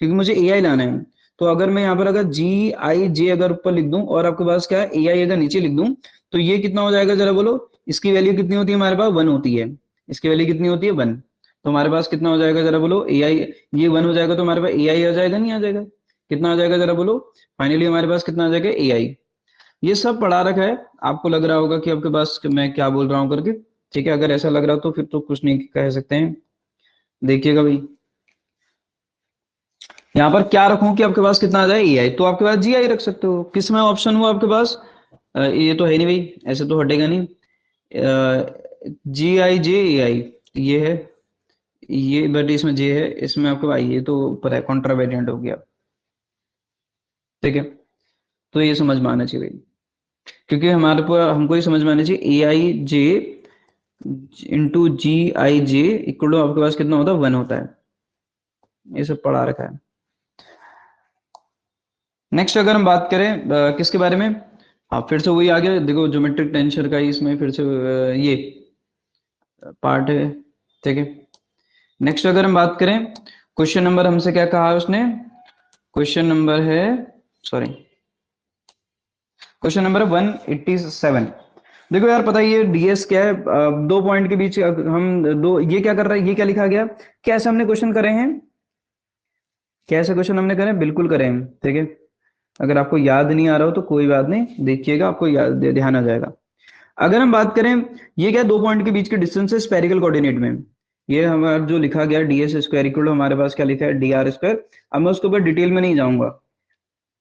Speaker 1: क्योंकि मुझे ए आई लाना है, तो अगर मैं यहाँ पर अगर जी आई जे अगर ऊपर लिख दूं और आपके पास क्या है ए आई अगर नीचे लिख दूं, तो ये कितना हो जाएगा जरा बोलो, इसकी वैल्यू कितनी होती है हमारे पास, 1 होती है, इसकी वैल्यू कितनी होती है 1, तो हमारे पास कितना हो जाएगा जरा बोलो ए आई, ये 1 हो जाएगा तो हमारे पास ए आई आ जाएगा, नहीं आ जाएगा, कितना आ जाएगा जरा बोलो, फाइनली हमारे पास कितना आ जाएगा ए आई। ये सब पढ़ा रखा है, आपको लग रहा होगा कि आपके पास कि मैं क्या बोल रहा हूँ करके, ठीक है, अगर ऐसा लग रहा हो तो फिर तो कुछ नहीं कह सकते हैं। देखिएगा भाई, यहाँ पर क्या रखूं कि आपके पास कितना आ जाए ए आई, तो आपके पास जी आई रख सकते हो, किस में ऑप्शन हुआ आपके पास, ये तो है नहीं भाई, ऐसे तो हटेगा नहीं, जी आई जे ए आई, ये है, ये बट इसमें जे है, इसमें आपको भाई ये तो ऊपर है, कॉन्ट्रावेरिएंट हो गया, ठीक है। तो ये समझ में आना चाहिए भाई, क्योंकि हमारे को हमको ये समझ में आना चाहिए A I J into G I J equal to आपके पास कितना होता है, 1 होता है, ये सब पढ़ा रखा है। नेक्स्ट अगर हम बात करें किसके बारे में, हाँ फिर से वही आ गया, देखो ज्योमेट्रिक टेंसर का ही इसमें फिर से ये पार्ट है, ठीक है। नेक्स्ट अगर हम बात करें, क्वेश्चन नंबर हमसे क्या कहा है उसने, क्वेश्चन नंबर है, सॉरी, क्वेश्चन नंबर 187। देखो यार पता है ये डीएस क्या है, दो पॉइंट के बीच हम दो, ये क्या कर रहा है, ये क्या लिखा गया, कैसे हमने क्वेश्चन करे हैं, कैसे क्वेश्चन हमने करे, बिल्कुल करे हैं, ठीक है। अगर आपको याद नहीं आ रहा हो तो कोई बात नहीं, देखिएगा आपको याद ध्यान आ जाएगा। अगर हम बात करें, ये क्या दो पॉइंट के बीच के डिस्टेंस है स्पेरिकल कोऑर्डिनेट में, ये हमारा जो लिखा गया डी एस स्क्वायर इक्वल हमारे पास क्या लिखा है डी आर स्क्वायर। अब मैं उसके ऊपर डिटेल में नहीं जाऊंगा,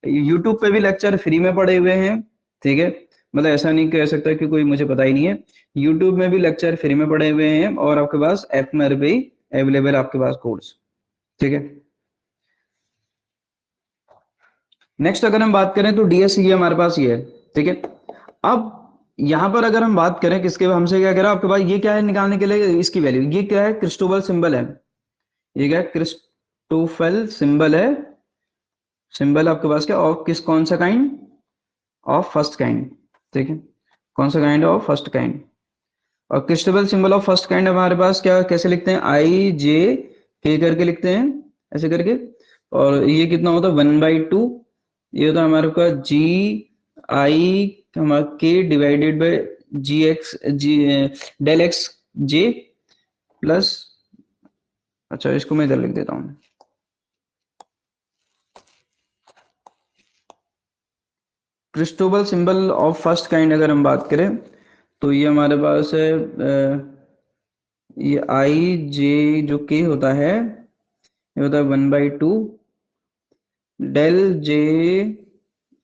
Speaker 1: यूट्यूब पे भी लेक्चर फ्री में पड़े हुए हैं, ठीक है, मतलब ऐसा नहीं कह सकता कि कोई मुझे पता ही नहीं है, यूट्यूब में भी लेक्चर फ्री में पड़े हुए हैं, और आपके पास ऐप में भी अवेलेबल आपके पास कोर्स, ठीक है। नेक्स्ट अगर हम बात करें तो डीएस ये हमारे पास ये है, ठीक है। अब यहां पर अगर हम बात करें किसके, हमसे क्या कह रहा है आपके पास, ये क्या है निकालने के लिए इसकी वैल्यू, ये क्या है क्रिस्टोबल सिंबल है, ये क्या है क्रिस्टोफल सिंबल है, सिंबल आपके पास क्या और किस कौन सा काइंड ऑफ फर्स्ट काइंड, ठीक है, कौन सा काइंड ऑफ फर्स्ट काइंड। और Cristobal symbol of first kind हमारे पास क्या कैसे लिखते हैं, आई जे के करके लिखते हैं, ऐसे करके। और ये कितना होता है 1/2, ये होता है हमारे पास G I K divided by G X G del X J plus, अच्छा इसको मैं इधर लिख देता हूँ, Christoffel symbol of first kind अगर हम बात करें तो ये हमारे पास है ये आई जे जो के होता है, ये होता है 1/2 डेल जे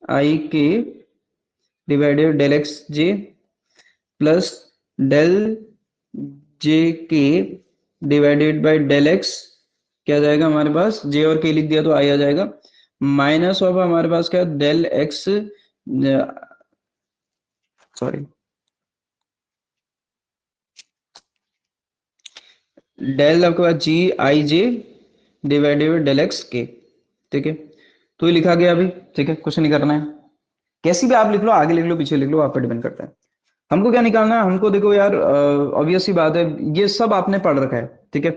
Speaker 1: आई K divided del X J plus del जे के डिवाइडेड बाय डेल एक्स, क्या जाएगा हमारे पास, जे और के लिख दिया तो आई आ जाएगा, माइनस ऑफ हमारे पास क्या डेल एक्स, सॉरी डेल आपके पास G I J divided by del x के, ठीक है। तो ये लिखा गया अभी, ठीक है, कुछ नहीं करना है, कैसी भी आप लिख लो, आगे लिख लो पीछे लिख लो, आप पर डिपेंड करता है। हमको क्या निकालना है, हमको देखो यार ऑब्वियस सी बात है, ये सब आपने पढ़ रखा है, ठीक है।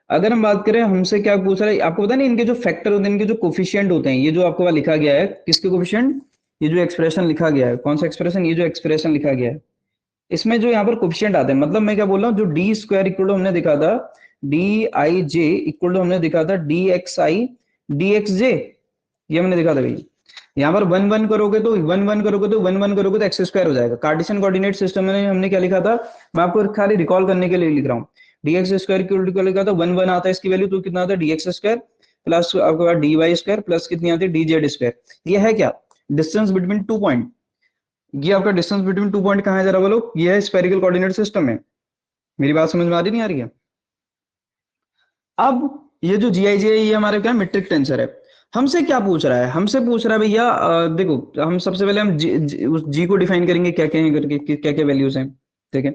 Speaker 1: अगर हम बात करें हमसे क्या पूछ रहा है, आपको पता नहीं इनके जो फैक्टर होते हैं, इनके जो कोफिशिएंट होते हैं, ये जो आपको वहां लिखा गया है, किसके कोफिशिएंट, ये जो एक्सप्रेशन लिखा गया है, कौन सा एक्सप्रेशन, ये जो एक्सप्रेशन लिखा गया है, इसमें जो यहाँ पर कोफिशिएंट आते हैं, मतलब मैं क्या बोल रहा हूँ, जो डी स्क्वायर इक्वल टू हमने दिखा था D I J equal to हमने दिखा था D X I D X J, ये हमने दिखा था भाई। यहाँ पर वन वन करोगे तो एक्स स्क्वायर हो जाएगा। कार्टेशियन कोऑर्डिनेट सिस्टम में हमने क्या लिखा था, मैं आपको खाली रिकॉल करने के लिए लिख रहा हूँ, डी एक्स स्क्वायर की उल्टी लिखा था, वन वन आता है इसकी वैल्यू, तो कितना आता है डी एक्स स्क्वायर प्लस आपके पास डी वाई स्क्वायर प्लस कितनी आती है डी जेड स्क्वायर। ये है क्या, डिस्टेंस बिटवीन टू पॉइंट, ये आपका डिस्टेंस बिटवीन टू पॉइंट कहाँ है जरा बोलो, ये है स्फेरिकल कोऑर्डिनेट सिस्टम में। मेरी बात समझ में आ रही नहीं आ रही है। अब ये जो जी आई जी है, ये हमारे क्या मीट्रिक टेंसर है। हमसे क्या पूछ रहा है, हमसे पूछ रहा है भैया देखो, हम सबसे पहले हम उस जी को डिफाइन करेंगे क्या क्या है करके, क्या क्या वैल्यूज हैं, ठीक है।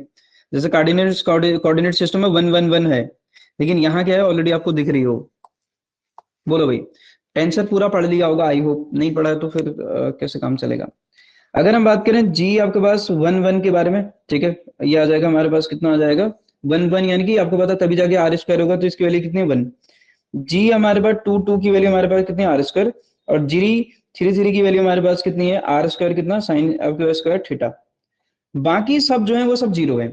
Speaker 1: जैसे कोऑर्डिनेट सिस्टम में वन वन वन है, लेकिन यहाँ क्या है ऑलरेडी आपको दिख रही हो, बोलो भाई। टेंसर पूरा पढ़ लिया होगा आई होप, नहीं पढ़ा है तो फिर कैसे काम चलेगा। अगर हम बात करें जी आपके पास वन वन के बारे में, ठीक है, ये आ जाएगा हमारे पास, कितना आ जाएगा वन वन, यानी कि आपको पता तभी जाके आर स्क्वायर होगा, तो इसकी वैल्यू कितनी है वन। जी हमारे पास टू टू की वैल्यू हमारे पास कितनी है आर स्क्वायर, और जी थ्री थ्री की वैल्यू हमारे पास कितनी है आर स्क्वायर कितना साइन आपके स्क्वायर थीटा। बाकी सब जो है वो सब जीरो है,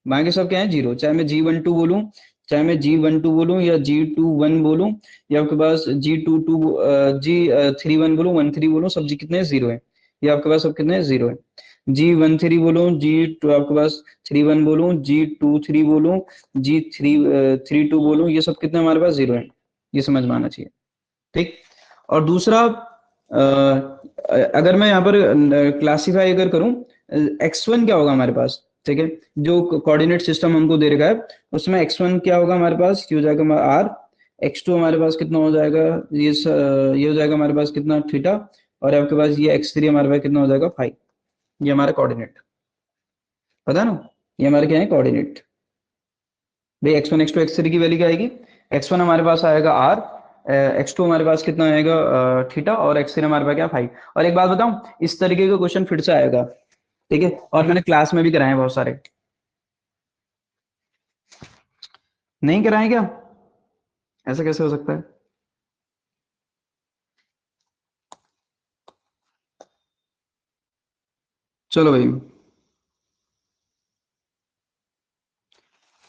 Speaker 1: बाकी सब क्या है जीरो, चाहे मैं जी वन टू बोलूं, चाहे मैं जी वन टू बोलूं या जी टू वन बोलूं, या आपके पास G two two G three one बोलूं वन थ्री बोलूं, सब जी कितने जीरो है, ये आपके पास सब कितने जीरो है। जी वन थ्री बोलूं, जी टू आपके पास थ्री वन बोलूं, जी टू थ्री बोलूं, जी थ्री थ्री टू बोलूं, ये सब कितने हमारे पास जीरो है, ये समझ में आना चाहिए, ठीक। और दूसरा अगर मैं यहाँ पर क्लासीफाई अगर करूं, एक्स वन क्या होगा हमारे पास, ठीक है, जो कोऑर्डिनेट सिस्टम हमको दे रखा है उसमें एक्स वन क्या होगा हमारे पास, ये हो जाएगा आर, एक्स टू हमारे पास कितना हो जाएगा, ये हो जाएगा हमारे पास कितना थीटा, और आपके पास ये एक्स थ्री हमारे पास कितना हो जाएगा फाइव, ये हमारा कोऑर्डिनेट, पता ना, ये हमारे क्या है कोऑर्डिनेट। भाई X one X two X three की वैल्यू क्या आएगी, एक्स वन हमारे पास आएगा आर, एक्स टू हमारे पास कितना आएगा थीटा, और एक्स थ्री हमारे पास क्या फाइव। और एक बात बताऊं, इस तरीके का क्वेश्चन फिर से आएगा, ठीक है, और मैंने क्लास में भी कराए हैं बहुत सारे, नहीं कराए क्या, ऐसा कैसे हो सकता है। चलो भाई,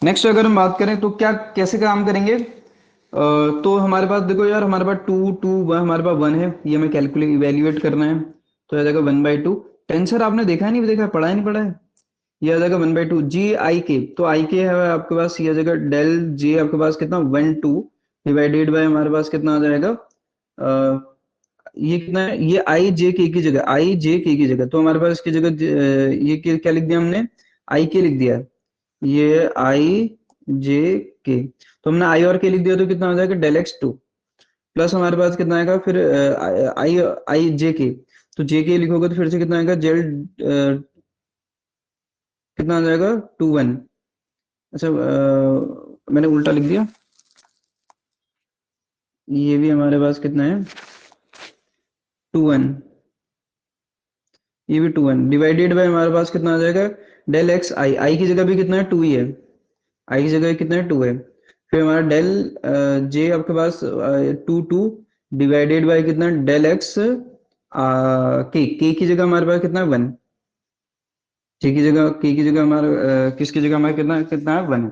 Speaker 1: नेक्स्ट अगर हम बात करें तो क्या कैसे काम करेंगे, तो हमारे पास देखो यार, हमारे पास टू टू वन, हमारे पास वन है, ये हमें कैलकुलेट इवेल्युएट करना है, तो आ जाएगा वन बाई टू। टेंसर आपने देखा है नहीं देखा है, पढ़ा है नहीं पढ़ा है, ये आ जाएगा one by to ji I के, तो आई के है आपके पास, ये आ जाएगा डेल जे आपके पास कितना वन टू डिवाइडेड बाय हमारे पास कितना आ जाएगा ये कितना है, ये आई जे के की जगह, आई जे के की जगह, तो हमारे पास इसकी जगह ये क्या लिख दिया हमने, आई के लिख दिया, ये आई जे के, तो हमने आई और के लिख दिया, तो कितना हो जाएगा डेल एक्स टू प्लस हमारे पास कितना आएगा फिर आई आई जे के, तो जे के लिखोगे तो फिर से कितना आएगा जेल कितना आ जाएगा टू वन, अच्छा मैंने उल्टा लिख दिया, ये भी हमारे पास कितना है टू वन, ये भी टू वन डिवाइडेड बाय हमारे पास कितना आ जाएगा डेल एक्स आई, आई की जगह भी कितना है टू ही है, आई की जगह कितना है टू है, फिर हमारा डेल जे आपके पास टू टू डिवाइडेड बाय कितना डेल एक्स के की जगह हमारे पास कितना है वन, की जगह हमारा किसकी जगह हमारा कितना कितना है 1 है।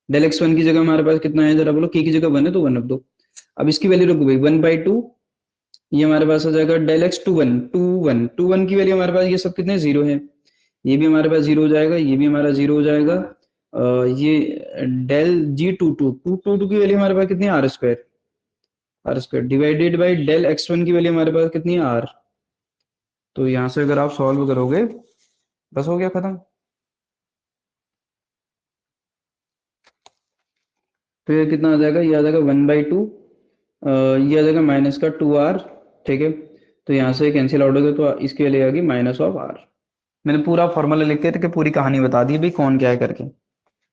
Speaker 1: डेल एक्स वन की जगह हमारे पास कितना है जरा बोलो, की जगह 1 है तो 1 रख दो। अब इसकी वैल्यू रखो भाई 1/2, ये हमारे पास आ जाएगा डेल एक्स टू वन की वैल्यू हमारे पास ये सब कितने 0 है, ये भी हमारे पास 0 हो जाएगा, ये भी हमारा 0 हो जाएगा। ये डेल जी टू टू की वैल्यू हमारे पास कितनी है R square divided by del X one की वैल्यू हमारे पास कितनी है आर। तो यहाँ से अगर आप सॉल्व करोगे बस हो गया खत्म। तो ये कितना आ जाएगा, ये आ जाएगा 1/2, ये आ जाएगा माइनस का 2r, ठीक है। तो यहाँ से कैंसिल आउट हो गया, तो इसके लिए आ गई माइनस ऑफ r। मैंने पूरा फॉर्मूला लिख के पूरी कहानी बता दी भाई कौन क्या है करके।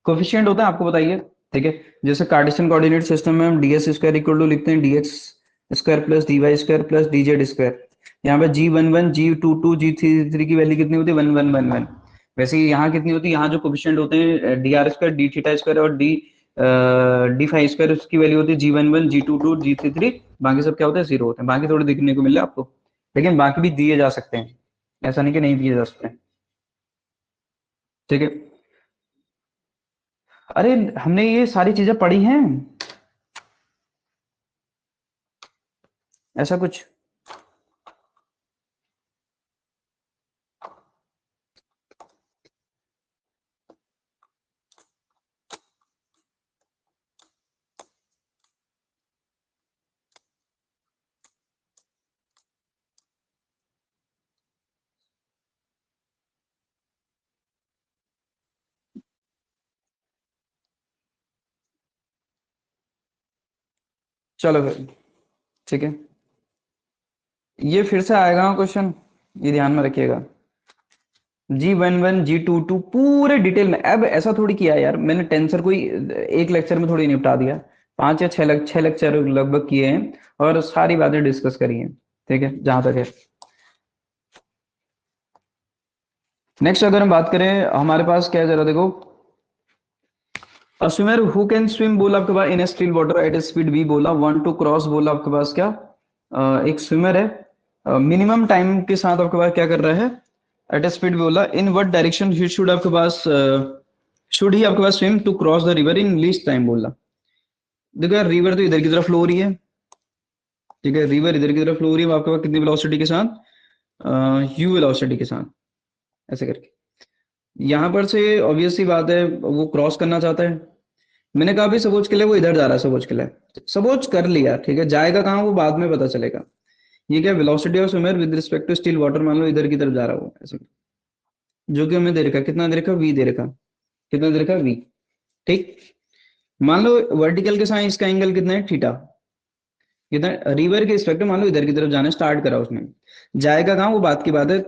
Speaker 1: कोफिशिएंट होता है आपको बताइए, ठीक है। जैसे कार्टेशियन कोऑर्डिनेट सिस्टम में हम ds स्क्वायर इक्वल टू लिखते हैं dx square plus dy square plus dz square. यहाँ पे g11 g22 g33 की वैल्यू कितनी होती है 1111। वैसे ही यहाँ कितनी होती है, यहाँ जो कोफिशिएंट होते हैं dr square d theta square और d फाइव स्क्वायर, उसकी वैल्यू होती है g11 g22 g33। बाकी सब क्या होता है 0 होते हैं, बाकी थोड़े दिखने को मिल रहा है आपको, लेकिन बाकी भी दिए जा सकते हैं, ऐसा नहीं कि नहीं दिए जा सकते हैं, ठीक है। अरे हमने ये सारी चीजें पढ़ी हैं, ऐसा कुछ। चलो फिर, ठीक है। ये फिर से आएगा क्वेश्चन, ये ध्यान में रखिएगा। G11 G22 पूरे डिटेल में। अब ऐसा थोड़ी किया यार मैंने, टेंसर कोई एक लेक्चर में थोड़ी निपटा दिया, 5 या 6 लेक्चर लगभग किए हैं और सारी बातें डिस्कस करी हैं, ठीक है, जहां तक है। नेक्स्ट अगर हम बात करें, हमारे पास क्या है जरा देखो। स्विमर हु कैन स्विम बोला आपके पास in still water at speed v बोला, वांट टू क्रॉस बोला आपके पास क्या, एक स्विमर है मिनिमम टाइम के साथ आपके पास क्या कर रहा है एट स्पीड बोला, in what direction he should आपके पास शुड ही आपके पास swim to cross the river in least time बोला। देखो यार रिवर तो इधर की तरफ फ्लो हो रही है, ठीक है, रिवर इधर की तरफ फ्लो हो रही है आपके पास कितनी वेलोसिटी के साथ, यू वेलोसिटी के साथ, ऐसे करके। यहाँ पर से ऑब्वियस सी बात है वो क्रॉस करना चाहता है। मैंने कहा भी सपोज के लिए वो इधर जा रहा है, सपोज के लिए सपोज कर लिया, ठीक है, जाएगा कहाँ वो बाद में पता चलेगा। ये क्या velocity of swimmer with respect to still water, मान लो इधर की तरफ जा रहा हो ऐसे, जो कि हमें दे रखा कितना दे रखा v दे रखा, कितना दे रखा v, ठीक। मान लो वर्टिकल के साथ इसका एंगल कितना है थीटा, कितना रिवर के रिस्पेक्ट मान लो इधर की तरफ जाना स्टार्ट करा उसने, जाएगा कहाँ वो बात की बात है।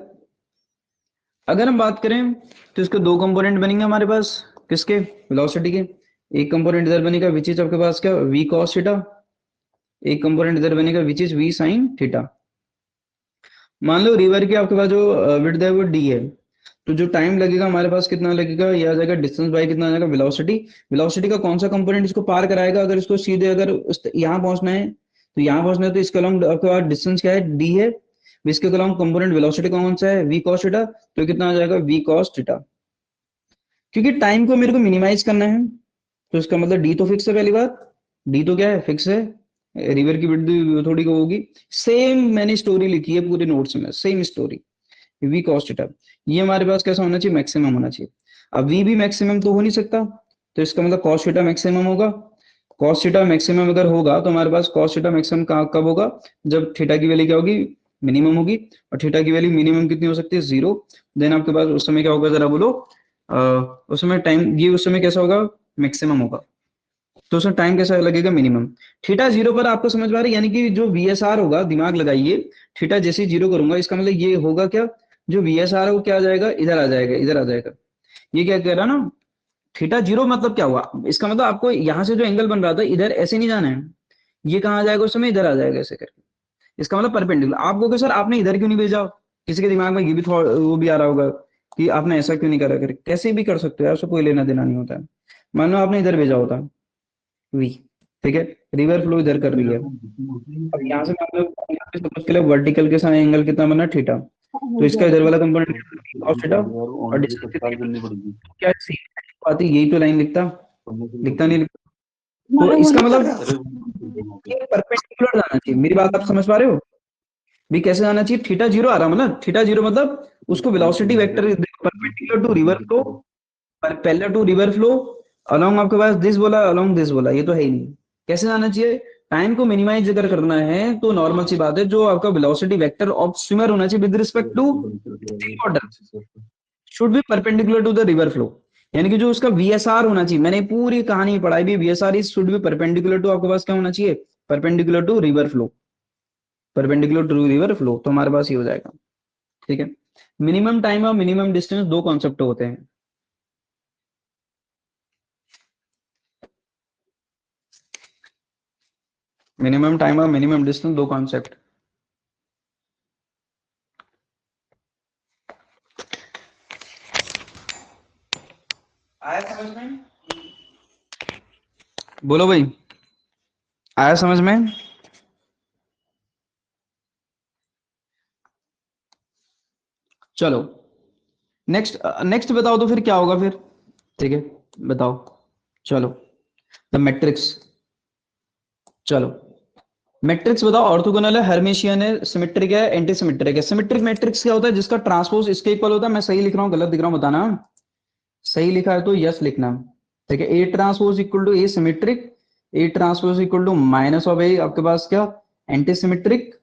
Speaker 1: अगर हम बात करें तो इसके दो कंपोनेंट बनेंगे हमारे पास, किसके वेलोसिटी के। एक कंपोनेंट इधर बनेगा विच इज आपके पास क्या v cos थीटा, एक कंपोनेंट इधर बनेगा which is v sin theta. मान लो रिवर की आपके पास जो विड्थ है वो d है, तो जो टाइम लगेगा हमारे पास कितना लगेगा, ये आ जाएगा डिस्टेंस बाय कितना आ जाएगा वेलोसिटी। वेलोसिटी का कौन सा कंपोनेंट इसको पार कराएगा, अगर इसको सीधे अगर यहाँ पहुंचना है तो यहाँ पहुंचना है, तो इसके अलोंग आपके पास डिस्टेंस क्या है d है, इसके अलोंग कंपोनेंट वेलोसिटी कौन सा है v cos थीटा, तो कितना आ जाएगा v cos थीटा। क्योंकि टाइम को मेरे को मिनिमाइज करना है, तो इसका मतलब डी तो फिक्स है, पहली बात डी तो क्या है फिक्स है, रिवर की विड्थ थोड़ी को होगी। सेम मैंने स्टोरी लिखी है पूरे नोट्स में, same story, V cos theta. ये हमारे पास कैसा होना चाहिए मैक्सिमम होना चाहिए। अब वी भी मैक्सिमम तो हो नहीं सकता, तो इसका मतलब कॉस थीटा मैक्सिमम होगा। कॉस थीटा मैक्सिमम अगर होगा तो हमारे पास कॉस थीटा मैक्सिमम कब होगा, जब थीटा की वैल्यू क्या होगी मिनिमम होगी, और थीटा की वैल्यू मिनिमम कितनी हो सकती है 0। देन आपके पास उस समय क्या होगा जरा बोलो, उस समय टाइम ये उस समय कैसा होगा मैक्सिमम होगा, तो उसमें टाइम कैसा लगेगा मिनिमम। थीटा 0 पर आपको समझ में आ रहा है, यानी कि जो VSR होगा दिमाग लगाइए, थीटा जैसे 0 करूंगा इसका मतलब ये होगा क्या, जो VSR है वो क्या आ जाएगा इधर आ जाएगा, इधर आ जाएगा। ये क्या कह रहा ना, थीटा 0 मतलब क्या हुआ, इसका मतलब आपको यहाँ से जो एंगल बन रहा था इधर ऐसे नहीं जाना है, ये कहाँ आ जाएगा उस समय इधर आ जाएगा ऐसे करके। इसका मतलब परपेंडिकुलर। आप कहोगे सर आपने इधर क्यों नहीं भेजा, किसी के दिमाग में ये भी वो भी आ रहा होगा कि आपने ऐसा क्यों नहीं करा, कर कैसे भी कर सकते हो यार, उससे कोई लेना देना नहीं होता है। मान लो आपने इधर भेजा होता वी, ठीक है, रिवर फ्लो इधर कर रही है, अब यहाँ से मान लो यहाँ पे सपोज के लिए वर्टिकल के साथ एंगल कितना बना थीटा, तो इसका इधर वाला कंपोनेंट cos थीटा और डिस्टेंस क्या सी आती, यही तो लाइन लिखता लिखता नहीं लिखता। तो इसका मतलब ये परपेंडिकुलर जाना चाहिए, मेरी बात आप समझ पा रहे हो भी कैसे जाना चाहिए। थीटा जीरो आ रहा मतलब थीटा जीरो मतलब उसको velocity vector perpendicular to river flow, parallel to river flow along, आपके पास दिस बोला अलोंग दिस बोला, ये तो है ही नहीं। कैसे जाना चाहिए, टाइम को मिनिमाइज अगर करना है तो नॉर्मल सी बात है, जो आपका वेलोसिटी वेक्टर ऑफ स्विमर होना चाहिए with respect to sea water should be perpendicular to the river flow. यानी कि जो उसका वीएसआर होना चाहिए, मैंने पूरी कहानी पढ़ाई भी, VSR is should be perpendicular to, आपके पास क्या होना चाहिए, perpendicular to river flow, perpendicular to river flow, तो हमारे पास ये हो जाएगा। ठीक है, मिनिमम टाइम और मिनिमम डिस्टेंस दो कॉन्सेप्ट होते हैं। मिनिमम टाइम और मिनिमम डिस्टेंस दो कॉन्सेप्ट। आया समझ में, बोलो भाई, आया समझ में। चलो नेक्स्ट, नेक्स्ट बताओ तो फिर क्या होगा फिर। ठीक है बताओ, चलो द मैट्रिक्स, चलो मैट्रिक्स बताओ, ऑर्थोगोनल है, हर्मिशियन है, सिमेट्रिक है, एंटी सिमेट्रिक है। सिमेट्रिक मैट्रिक्स क्या होता है, जिसका ट्रांसपोज इसके इक्वल होता है। मैं सही लिख रहा हूँ गलत लिख रहा हूँ बताना, सही लिखा है तो यस लिखना। ठीक है, A transpose equal to A symmetric, A transpose equal to minus of A आपके पास क्या, anti symmetric,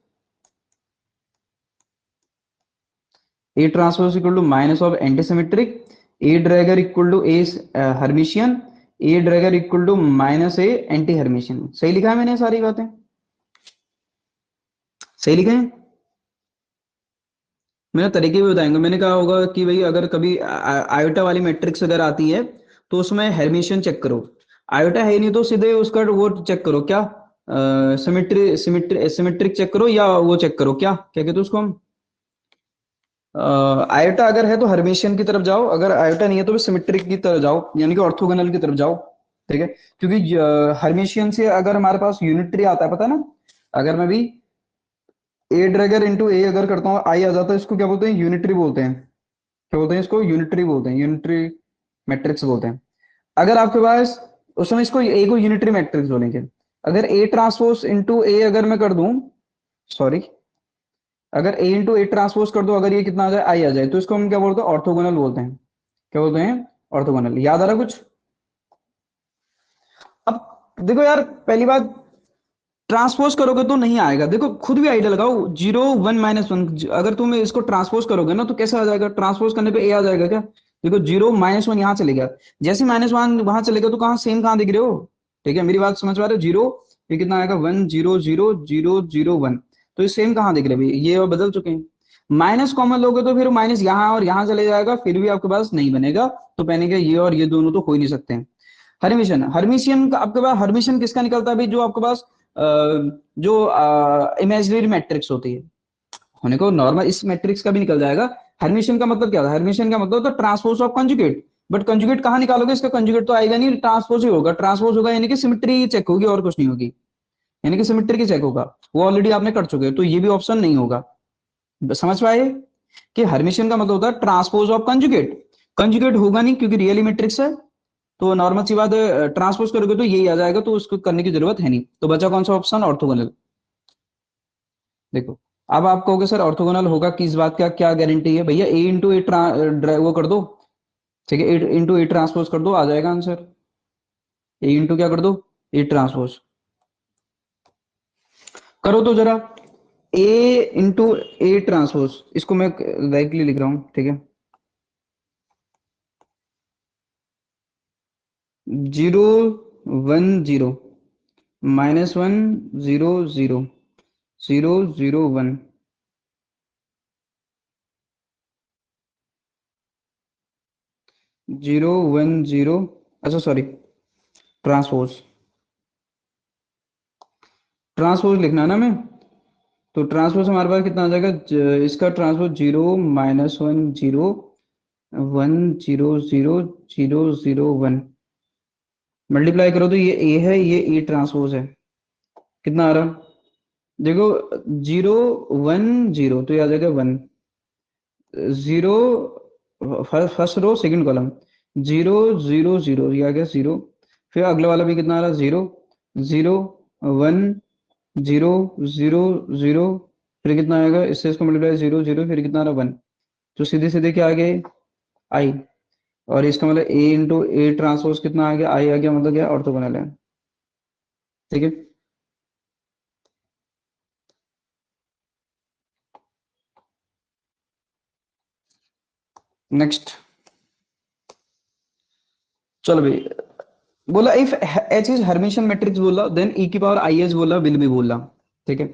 Speaker 1: A transpose equal to minus of anti symmetric, A dagger equal to A hermitian, A dagger equal to minus A anti hermitian. सही लिखा है मैंने सारी बातें, सही लिखा है। मैंने तरीके भी बताएंगे, मैंने कहा होगा कि भाई अगर कभी आयोटा वाली मैट्रिक्स अगर आती है तो उसमें हेर्मिशियन चेक करो, आयोटा है नहीं तो सीधे उसका वो चेक करो क्या, सिमेट्रिक चेक करो, या वो चेक करो क्या क्या कहते हैं उसको हम, आयोटा अगर है तो हर्मिशियन की तरफ जाओ, अगर आयोटा नहीं है तो सिमेट्रिक की तरफ जाओ, यानी कि ऑर्थोगोनल की तरफ जाओ। ठीक है, क्योंकि हर्मिशियन से अगर हमारे पास यूनिटरी आता है, पता है ना, अगर मैं भी ए ड्रैगर इंटू ए अगर करता हूँ आई आ जाता है, इसको क्या बोलते हैं, यूनिटरी बोलते हैं। क्या बोलते हैं इसको, यूनिटरी बोलते हैं, यूनिटरी मैट्रिक्स बोलते हैं। अगर आपके पास उस समय इसको ए को यूनिटरी मैट्रिक्स बोलेंगे। अगर ए ट्रांसपोज इंटू ए अगर मैं कर दूं, सॉरी, अगर ए इंटू ए ट्रांसपोज कर दो, अगर ये कितना आ जाए, आई आ जाए, तो इसको हम क्या बोलते हैं, ऑर्थोगोनल बोलते हैं। क्या बोलते हैं, ऑर्थोगोनल। याद आ रहा कुछ। अब देखो यार, पहली बात, ट्रांसपोज करोगे तो नहीं आएगा, देखो खुद भी आइडिया लगाओ, जीरो वन माइनस वन, अगर तुम इसको ट्रांसपोज करोगे ना तो कैसे आ जाएगा, ट्रांसपोज करने पे ए आ जाएगा क्या। देखो जीरो माइनस वन यहाँ चले गया, जैसे माइनस वन वहां चले गया तो कहाँ सेम कहाँ दिख रहे हो। ठीक है, मेरी बात समझ पा रहे हो, जीरो ये कितना आएगा, one zero zero zero zero one, तो ये सेम कहाँ दिख रहे हैं, ये और बदल चुके हैं। माइनस कॉमन लोगे तो फिर माइनस यहाँ और यहाँ चले जाएगा, फिर भी आपके पास नहीं बनेगा, तो पहने ये और ये दोनों तो हो ही नहीं सकते हैं। हर्मिशन, हर्मिशियन का आपके पास, हर्मिशन किसका निकलता है भाई, जो आपके पास जो इमेजिनरी मैट्रिक्स होती है, होने को नॉर्मल इस मैट्रिक्स का भी निकल जाएगा। हर्मिशन का मतलब क्या था, हर्मिशन का मतलब होता है transpose of conjugate, but conjugate कहाँ निकालोगे, इसका कंजुगेट तो आएगा नहीं, ट्रांसपोज ही होगा, ट्रांसपोज होगा यानी कि सिमेट्री चेक होगी और कुछ नहीं होगी, यानी कि सिमेट्री की चेक होगा, वो ऑलरेडी आपने कर चुके हो, तो ये भी ऑप्शन नहीं होगा। समझ पाए कि हर्मिशन का मतलब होता है ट्रांसपोज ऑफ कंजुगेट, कंजुगेट होगा नहीं क्योंकि रियली मैट्रिक्स है, तो नॉर्मल सी बात है, ट्रांसपोज करोगे तो यही आ जाएगा, तो उसको करने की जरूरत है नहीं, तो बचा कौन सा ऑप्शन, ऑर्थोगोनल। देखो अब आप कहोगे सर ऑर्थोगोनल होगा किस बात का, क्या गारंटी है भैया, ए इंटू ए वो कर दो, ठीक है, ए इंटू ए ट्रांसपोज कर दो, आ जाएगा आंसर, ए इंटू क्या कर दो, ए ट्रांसपोज करो तो जरा, ए इंटू ए ट्रांसपोज, इसको मैं डायरेक्टली लिख रहा हूँ, ठीक है, zero one zero minus one zero zero zero zero one, zero one zero, अच्छा सॉरी, ट्रांसपोज, ट्रांसपोज लिखना है ना मैं, तो ट्रांसपोज हमारे पास कितना आ जाएगा, इसका transpose zero minus one zero one zero zero zero zero one, multiply करो तो ये ए है, ये ए ट्रांसपोज है, कितना आ रहा, देखो जीरो वन जीरो तो ये आ जाएगा one, zero, first row second column, 0 0 0, ये आ गया 0। फिर अगला वाला भी कितना आ रहा, 0 0 1 0 0 0। फिर कितना आएगा, इससे इसको मल्टीप्लाई 0 0, फिर कितना आ रहा 1। तो सीधे सीधे क्या आ गए, आई। और इसका मतलब ए इंटू ए ट्रांसपोज कितना आ गया, आई आ गया, मतलब क्या, ऑर्थोगोनल है। ठीक है। नेक्स्ट, चलो भाई, बोला if H is Hermitian matrix बोला, देन ई की पावर आई एच बोला, विल बी बोला। ठीक है।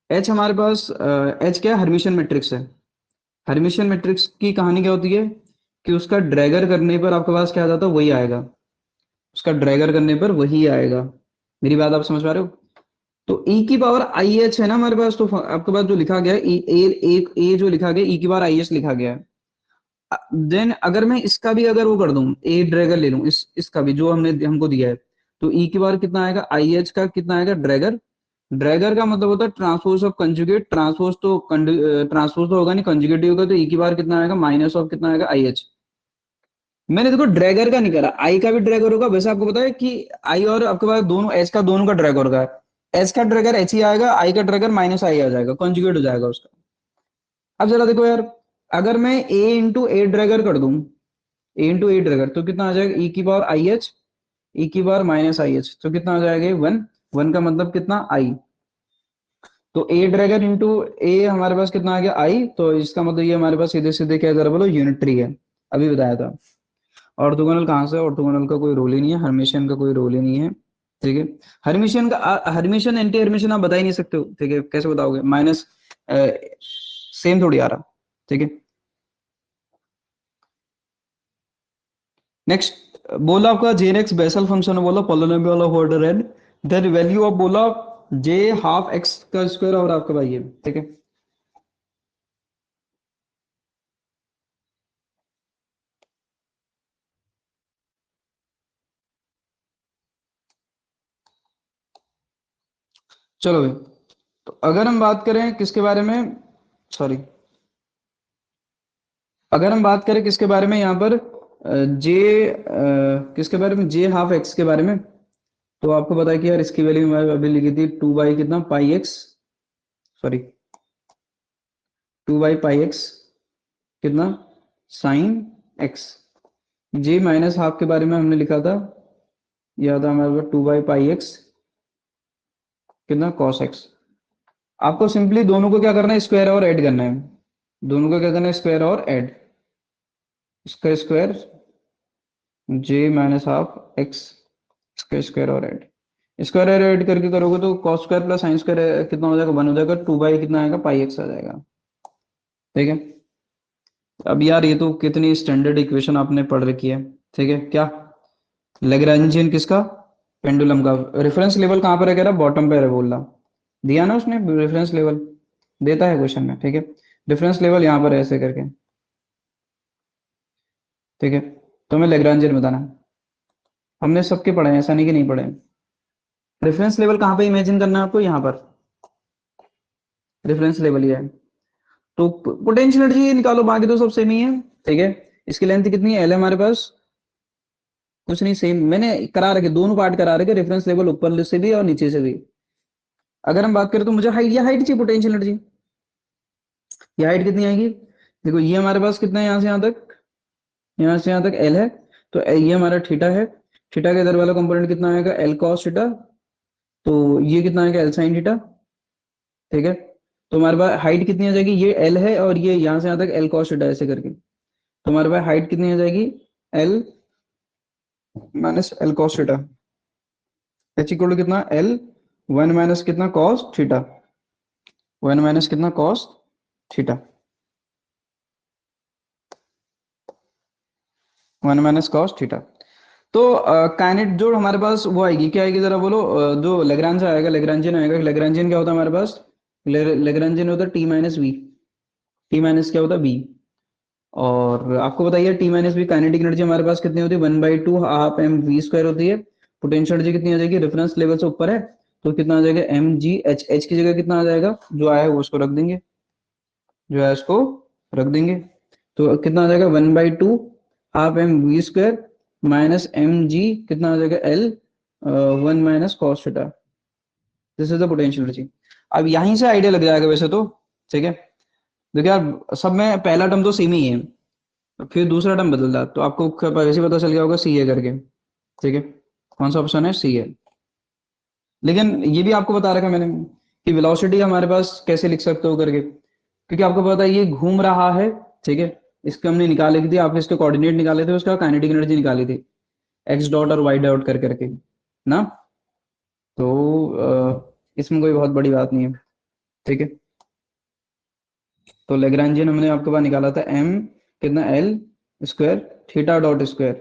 Speaker 1: एच हमारे पास, एच क्या है, हर्मिशियन मैट्रिक्स है। हर्मिशियन मैट्रिक्स की कहानी क्या होती है कि उसका ड्रैगर करने पर आपके पास क्या आ जाता है, वही आएगा। उसका ड्रैगर करने पर वही आएगा। मेरी बात आप समझ पा रहे हो? तो e की पावर आई एच है ना हमारे पास, तो आपके पास जो लिखा गया है ए जो लिखा गया, e की पावर आई एच लिखा गया है। देन अगर मैं इसका भी अगर वो कर दूं, ए ड्रैगर ले लूं, इसका भी जो हमने हमको दिया है, तो ई की बार कितना आएगा, आई एच का कितना आएगा, ड्रैगर। ड्रैगर का मतलब होता है ट्रांसपोज ऑफ कंजुगेट, ट्रांसपोज तो होगा नहीं, कंजुगेट होगा, तो ई की बार कितना आएगा, माइनस ऑफ कितना आएगा, आई एच। मैंने देखो ड्रैगर का नहीं करा, आई का भी ड्रैगर होगा। वैसे आपको पता है कि आई और आपके पास दोनों, एच का दोनों का ड्रैगर होगा। एच का ड्रैगर एच ही आएगा, आई का ड्रैगर माइनस आई आ जाएगा, कंजुगेट हो जाएगा उसका। अब जरा देखो यार, अगर मैं ए इंटू ए ड्रैगर कर दूं, ए इंटू ए ड्रैगर, तो कितना आ जाएगा, ई की पावर आई एच, ई की पावर माइनस आई एच, तो कितना आ जाएगा, 1। 1 का मतलब कितना, आई। तो ए ड्रैगन इंटू ए हमारे पास कितना आ गया, आई। तो इसका मतलब ये हमारे पास सीधे सीधे क्या, जरा बोलो, यूनिटरी है। अभी बताया था। ऑर्थोगोनल कहाँ से, ऑर्थोगोनल का कोई रोल ही नहीं है, हर्मिशियन का कोई रोल ही नहीं है। ठीक है। हर्मिशियन का, हर्मिशियन एंटी हर्मिशियन आप बता ही नहीं सकते हो। ठीक है, कैसे बताओगे, माइनस सेम थोड़ी आ रहा। ठीक है। नेक्स्ट, बोला आपका जेन एक्स बेसल फंक्शन है, बोला polynomial of order N, then value of बोला जे हाफ एक्स का स्क्वायर, और आपका भाई है। ठीक है। चलो भाई, तो अगर हम बात करें किसके बारे में, सॉरी, अगर हम बात करें किसके बारे में यहाँ पर, जे, किसके बारे में, जे हाफ एक्स के बारे में, तो आपको पता है कि यार इसकी वैल्यू मैंने अभी लिखी थी 2 बाई कितना, pi x, sorry, 2 by pi x कितना, sine x. J minus half के बारे में हमने लिखा था, याद है हमारे पास, 2 बाई पाई एक्स कितना, कॉस एक्स। आपको सिंपली दोनों को क्या करना है, स्क्वायर और ऐड करना है। दोनों को क्या करना है, स्क्वायर और ऐड। इसका स्क्वायर, जे माइनस हाफ एक्स, इसका स्क्वायर और ऐड। स्क्वायर और ऐड करके करोगे तो cos square plus sign square कितना हो जाएगा, 1 हो जाएगा, 2 बाई कितना आएगा, पाई एक्स आ जाएगा। ठीक है। अब यार ये तो कितनी स्टैंडर्ड इक्वेशन आपने पढ़ रखी है। ठीक है, क्या, लेग्रांजियन किसका, पेंडुलम का। रेफरेंस लेवल कहाँ पर है, कह रहा बॉटम पे है, बोल रहा दिया ना उसने, रेफरेंस लेवल देता है क्वेश्चन में। ठीक है, रेफरेंस लेवल यहाँ पर है ऐसे करके। ठीक है, तो हमें लेग्रांजियन बताना है। हमने सबके पढ़े हैं, ऐसा नहीं कि नहीं पढ़े। रेफरेंस लेवल कहाँ पे इमेजिन करना है आपको, यहाँ पर रेफरेंस लेवल ये है। तो पोटेंशियल एनर्जी निकालो, बाकी तो सब सेम ही है। ठीक है। इसकी लेंथ कितनी है, एल है हमारे पास, कुछ नहीं, सेम मैंने करा रखे, दोनों पार्ट करा रखे, रेफरेंस लेवल ऊपर से भी और नीचे से भी। अगर हम बात करें तो मुझे हाइट, या हाइट चाहिए पोटेंशियल एनर्जी, ये हाइट कितनी आएगी, देखो ये हमारे पास कितना है, यहाँ से यहाँ तक, यहाँ से यहाँ तक एल है। तो ये हमारा थीटा है। थीटा के इधर वाला कंपोनेंट कितना आएगा, एल कॉस थीटा। तो ये कितना आएगा, एल साइन थीटा। ठीक है। तो हमारे पास हाइट कितनी आ जाएगी, ये एल है, और ये यहाँ से यहाँ तक एल कॉस थीटा ऐसे करके। तो हमारे पास हाइट कितनी आ जाएगी, L minus L cos theta. H equal to कितना, एल 1 माइनस कितना, कॉस थीटा। 1 माइनस कितना, cos theta. 1 minus cos theta. तो काइनेट जो हमारे पास वो आएगी, क्या आएगी जरा बोलो, जो लेग्रांज आएगा, लेग्रांजियन आएगा। लेग्रांजियन क्या होता है हमारे पास, लेग्रांजियन होता है T minus V. T minus क्या होता है, बी। और आपको बताइए T minus B, kinetic energy हमारे पास कितनी होती है, 1/2 हाफ एम वी स्क्वायर होती है। पोटेंशियल एनर्जी कितनी आ जाएगी, रेफरेंस लेवल से ऊपर है, तो कितना आ जाएगा, एम जी एच। एच की जगह कितना आ जाएगा, जो आया है वो उसको रख देंगे, जो है उसको रख देंगे। तो कितना आ जाएगा 1/2 half M V square minus M G कितना आ जाएगा L 1 - cos theta. This is the potential energy. अब यहीं से आइडिया लग जाएगा वैसे तो, ठीक है। देखिए यार सब में पहला टर्म तो सेम ही है, फिर दूसरा टर्म बदल रहा तो आपको वैसे ही पता चल गया होगा सी है करके, ठीक है। कौन सा ऑप्शन है? सी है। लेकिन ये भी आपको बता रखा मैंने कि वेलोसिटी हमारे पास कैसे लिख सकते हो करके, क्योंकि आपको पता है ये घूम रहा है, ठीक है। इसके हमने निकाले थी, आपने इसके कोऑर्डिनेट निकाले थे, उसका काइनेटिक एनर्जी निकाली थी एक्स डॉट और वाई डॉट कर करके ना। तो इसमें कोई बहुत बड़ी बात नहीं है, ठीक है। तो लेग्रांजियन हमने आपके पास निकाला था एम कितना L square theta dot square,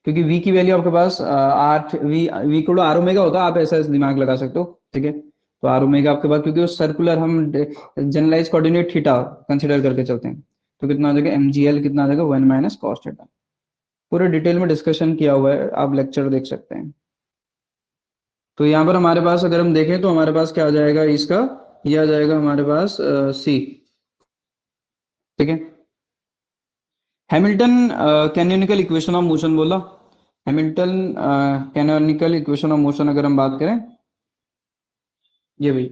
Speaker 1: क्योंकि वी की वैल्यू आपके पास आर वी को आर ओमेगा होता है, आप ऐसा दिमाग लगा सकते हो, ठीक है। तो आर ओमेगा आपके पास, क्योंकि वो सर्कुलर हम जनरलाइज कोऑर्डिनेट थीटा कंसीडर करके चलते हैं, तो कितना आ जाएगा एम जी एल कितना आ जाएगा 1 - cos थीटा। पूरे डिटेल में डिस्कशन किया हुआ है, आप लेक्चर देख सकते हैं। तो यहाँ पर हमारे पास अगर हम देखें तो हमारे पास क्या आ जाएगा इसका, ये आ जाएगा हमारे पास सी, ठीक है। Hamilton canonical equation of motion बोला, Hamilton canonical equation of motion अगर हम बात करें, ये भाई,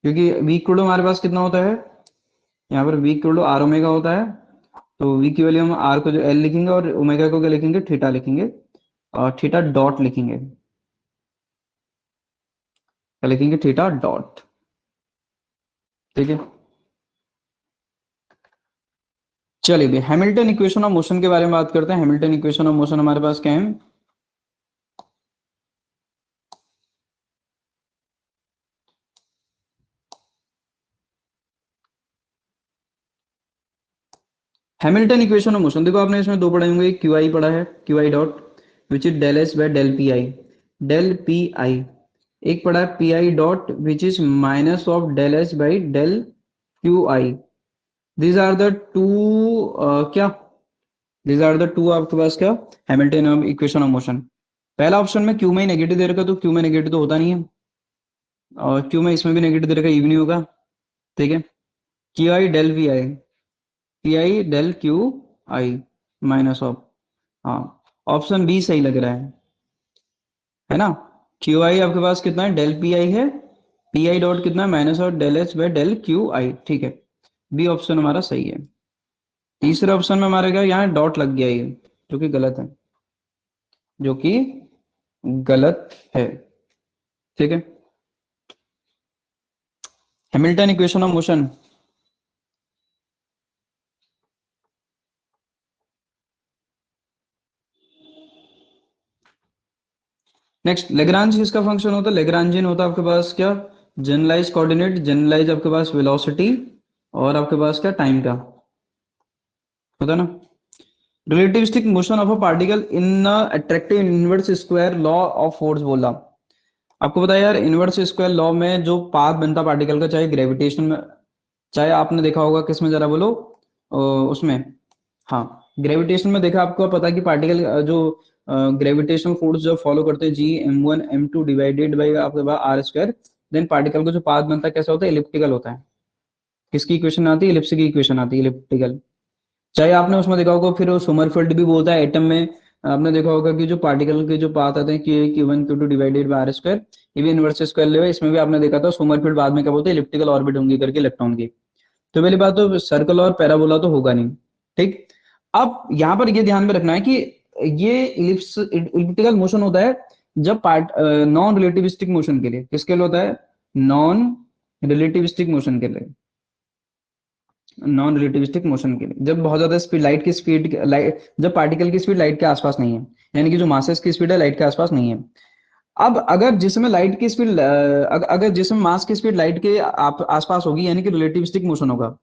Speaker 1: क्योंकि वी इक्वल टू हमारे पास कितना होता है, यहाँ पर V equal to R omega होता है। तो वी की वैल्यू हम आर को जो एल लिखेंगे और ओमेगा को क्या लिखेंगे, थीटा लिखेंगे, और थीटा डॉट लिखेंगे, क्या लिखेंगे, थीटा डॉट, ठीक है। चलिए भाई हैमिल्टन इक्वेशन ऑफ मोशन के बारे में बात करते हैं। हैमिल्टन इक्वेशन ऑफ मोशन हमारे पास क्या है, हैमिल्टन इक्वेशन ऑफ मोशन देखो आपने इसमें दो पढ़े होंगे, क्यू आई पढ़ा है, Q I dot which is del S by del P I, del P I. एक पढ़ा है P I dot which is minus of del S by del Q I. These are the two, क्या, these are the two आपके पास क्या, Hamilton equation of motion. पहला option में Q में नेगेटिव दे रखा, तो क्यू में नेगेटिव तो होता नहीं है, और क्यू में इसमें भी नेगेटिव दे रखा, ई भी नहीं होगा, ठीक है। Q I del V I, P I del Q I minus of, हाँ ऑप्शन बी सही लग रहा है ना। क्यू आई आपके पास कितना है, डेल पी आई है, पी आई डॉट कितना है minus of del H by del Q I, ठीक है। बी ऑप्शन हमारा सही है। तीसरे ऑप्शन में हमारे क्या, यहाँ डॉट लग गया ये, जो कि गलत है, जो कि गलत है, ठीक है। Hamilton equation of motion, next Lagrange किसका फंक्शन होता है, लेग्रांजियन होता है आपके पास क्या, जनरलाइज कोऑर्डिनेट, जनरलाइज आपके पास वेलोसिटी, और आपके पास क्या टाइम का होता है ना। Relativistic motion of a particle in attractive inverse square law of force बोला। आपको पता है यार इनवर्स स्क्वायर लॉ में जो पाथ बनता पार्टिकल का, चाहे ग्रेविटेशन में, चाहे आपने देखा होगा किसमें जरा बोलो, उसमें, हाँ ग्रेविटेशन में देखा, आपको पता है कि पार्टिकल जो ग्रेविटेशनल फोर्स जो फॉलो करते हैं G m1 m2 divided by आपके पास आर स्क्वायर, देन पार्टिकल का जो पाथ बनता है कैसा होता है, इलिप्टिकल होता है। किसकी इक्वेशन आती है, इलिप्स की इक्वेशन आती है, इलिप्टिकल। चाहे आपने उसमें देखा होगा, फिर सोमरफेल्ड भी बोलता है एटम में, आपने देखा होगा कि जो पार्टिकल के जो पाथ आते हैं कि Q1 Q2 divided by are square, ये भी इनवर्स स्क्वायर ले, इसमें भी आपने देखा था सोमरफेल्ड बाद में क्या बोलते हैं, इलिप्टिकल ऑर्बिट होंगी करके इलेक्ट्रॉन की। तो पहली बात तो सर्कल और पैराबोला तो होगा नहीं, ठीक। अब यहाँ पर ये ध्यान में रखना है कि ये इलिप्टिकल मोशन होता है जब पार्ट नॉन रिलेटिविस्टिक मोशन के लिए, किसके लिए होता है, नॉन रिलेटिविस्टिक मोशन के लिए, नॉन रिलेटिविस्टिक मोशन के लिए, जब बहुत ज्यादा स्पीड, लाइट की स्पीड, लाइट जब पार्टिकल की स्पीड लाइट के आसपास नहीं है, यानी कि जो मासेस की स्पीड है लाइट के आसपास नहीं है। अब अगर जिसमें लाइट की स्पीड, अगर जिसमें मास की स्पीड लाइट के आसपास होगी, यानी कि रिलेटिविस्टिक मोशन होगा।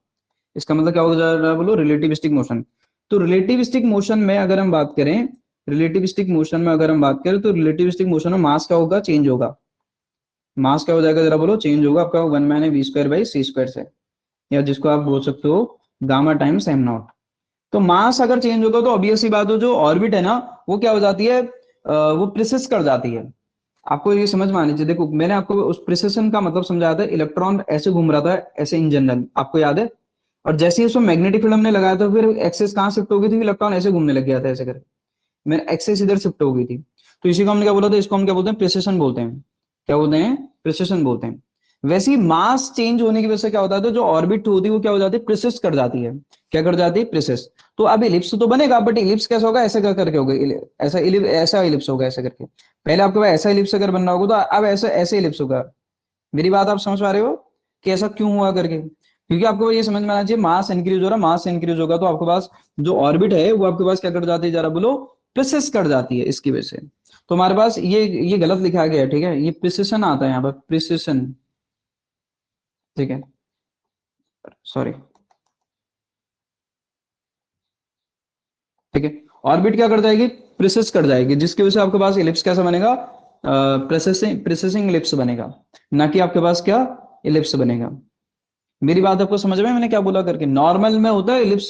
Speaker 1: इसका मतलब क्या हो जा रहा है, बोलो रिलेटिविस्टिक मोशन। तो रिलेटिविस्टिक मोशन में अगर हम बात करें, रिलेटिविस्टिक मोशन में अगर हम बात करें, तो रिलेटिविस्टिक मोशन में मास क्या होगा, चेंज होगा। मास क्या हो जाएगा जरा बोलो, चेंज होगा आपका 1 - v² / c² से, या जिसको आप बोल सकते हो गामा टाइम्स एम नॉट। तो मास अगर चेंज होगा तो ऑब्वियस सी बात हो, जो ऑर्बिट है ना वो क्या हो जाती है, वो प्रिसिस कर जाती है। आपको ये समझ में आनी चाहिए, देखो मैंने आपको उस प्रिसिशन का मतलब समझाया था, इलेक्ट्रॉन ऐसे घूम रहा था ऐसे इन जनरल, आपको याद है। और जैसे ही उसमें मैग्नेटिक फील्ड हमने लगाया तो फिर एक्सेस कहाँ शिफ्ट हो गई थी, इलेक्ट्रॉन ऐसे घूमने लग गया था ऐसे करके, मेरा एक्सेस इधर शिफ्ट हो गई थी। तो इसी को हमने क्या बोला था, इसको हम क्या बोलते हैं, प्रिसिशन बोलते हैं। क्या बोलते हैं, प्रिसिशन बोलते हैं। वैसे ही मास चेंज होने की वजह से क्या होता है, तो जो ऑर्बिट होती है वो क्या हो जाती है, प्रिसिस कर जाती है। क्या कर जाती है, प्रिसिस। तो अब इलिप्स तो बनेगा, बट इलिप्स कैसा होगा, ऐसा कर करके होगा, ऐसा इलिप्स होगा ऐसा करके। पहले आपके पास ऐसा इलिप्स अगर बनना होगा तो अब ऐसा ऐसे इलिप्स होगा। मेरी बात आप समझ पा रहे हो कि ऐसा क्यों हुआ करके, क्योंकि आपको ये समझ में आना चाहिए, मास इंक्रीज हो रहा है, मास इंक्रीज होगा तो आपके पास जो ऑर्बिट है वो आपके पास क्या कर जाती है, जरा बोलो, प्रिसिस कर जाती है इसकी वजह से। तो हमारे पास ये गलत लिखा गया है, ठीक है, ये प्रिसिशन आता है यहाँ पर, प्रिसिशन। ठीक है, सॉरी। ठीक है, ऑर्बिट क्या कर जाएगी, प्रिसिस कर जाएगी, जिसकी वजह से आपके पास इलिप्स कैसा बनेगा, प्रिसिसिंग प्रिसिसिंग इलिप्स बनेगा, ना कि आपके पास क्या, इलिप्स बनेगा। मेरी बात आपको समझ में, मैंने क्या बोला करके, नॉर्मल में होता है इलिप्स,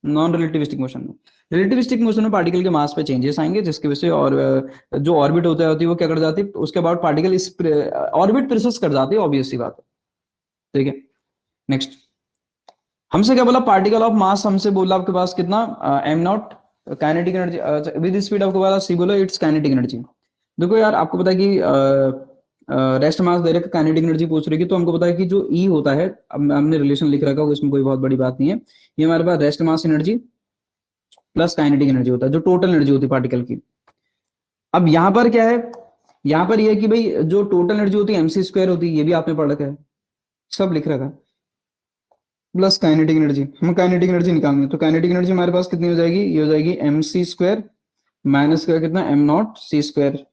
Speaker 1: नॉन रिलेटिविस्टिक मोशन में। रिलेटिविस्टिक मोशन में पार्टिकल के मास पे चेंजेस आएंगे, जिसकी वजह से और जो ऑर्बिट होती है वो क्या कर जाती है, उसके बाद पार्टिकल इस ऑर्बिट प्रिसिस कर जाती है, ऑब्वियस सी बात है। ठीक है, नेक्स्ट। हमसे क्या बोला, पार्टिकल ऑफ मास हमसे बोला आपके पास कितना, am not, kinetic energy with speed आपको बोला सी, बोलो इट्स काइनेटिक एनर्जी। देखो यार, आपको पता है कि रेस्ट मास दे रखे, काइनेटिक एनर्जी पूछ रही है, तो हमको पता है कि जो ई होता है, अब हमने रिलेशन लिख रखा है, इसमें कोई बहुत बड़ी बात नहीं है। ये हमारे पास rest mass energy plus kinetic energy होता है, जो टोटल एनर्जी होती है पार्टिकल की। अब यहाँ पर क्या है, यहाँ पर ये है कि भाई जो टोटल एनर्जी होती है एमसी स्क्वायर होती है, ये भी आपने पढ़ रखा है, सब लिख रखा है, प्लस काइनेटिक एनर्जी। हम काइनेटिक एनर्जी निकालेंगे तो काइनेटिक एनर्जी हमारे पास कितनी हो जाएगी, ये हो जाएगी एम सी स्क्वायर माइनस का कितना, एम नॉट सी स्क्वायर।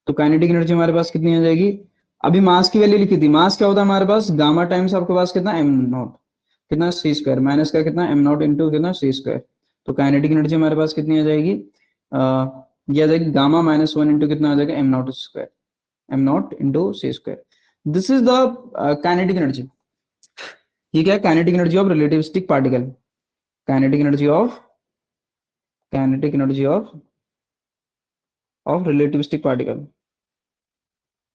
Speaker 1: तो काइनेटिक एनर्जी हमारे पास कितनी हो जाएगी, अभी मास की वैल्यू लिखी थी, मास क्या होता है हमारे पास, गामा टाइम्स आपके पास कितना, एम नॉट, कितना सी स्क्वायर, माइनस का कितना, एम नॉट इंटू कितना सी स्क्वायर। तो काइनेटिक एनर्जी हमारे पास कितनी आ जाएगी, ये आ जाएगी गामा माइनस वन इंटू कितना आ जाएगा, M naught square, M naught into C square. This is the kinetic energy. ये क्या है, kinetic energy of relativistic particle, kinetic energy of, kinetic energy of relativistic particle,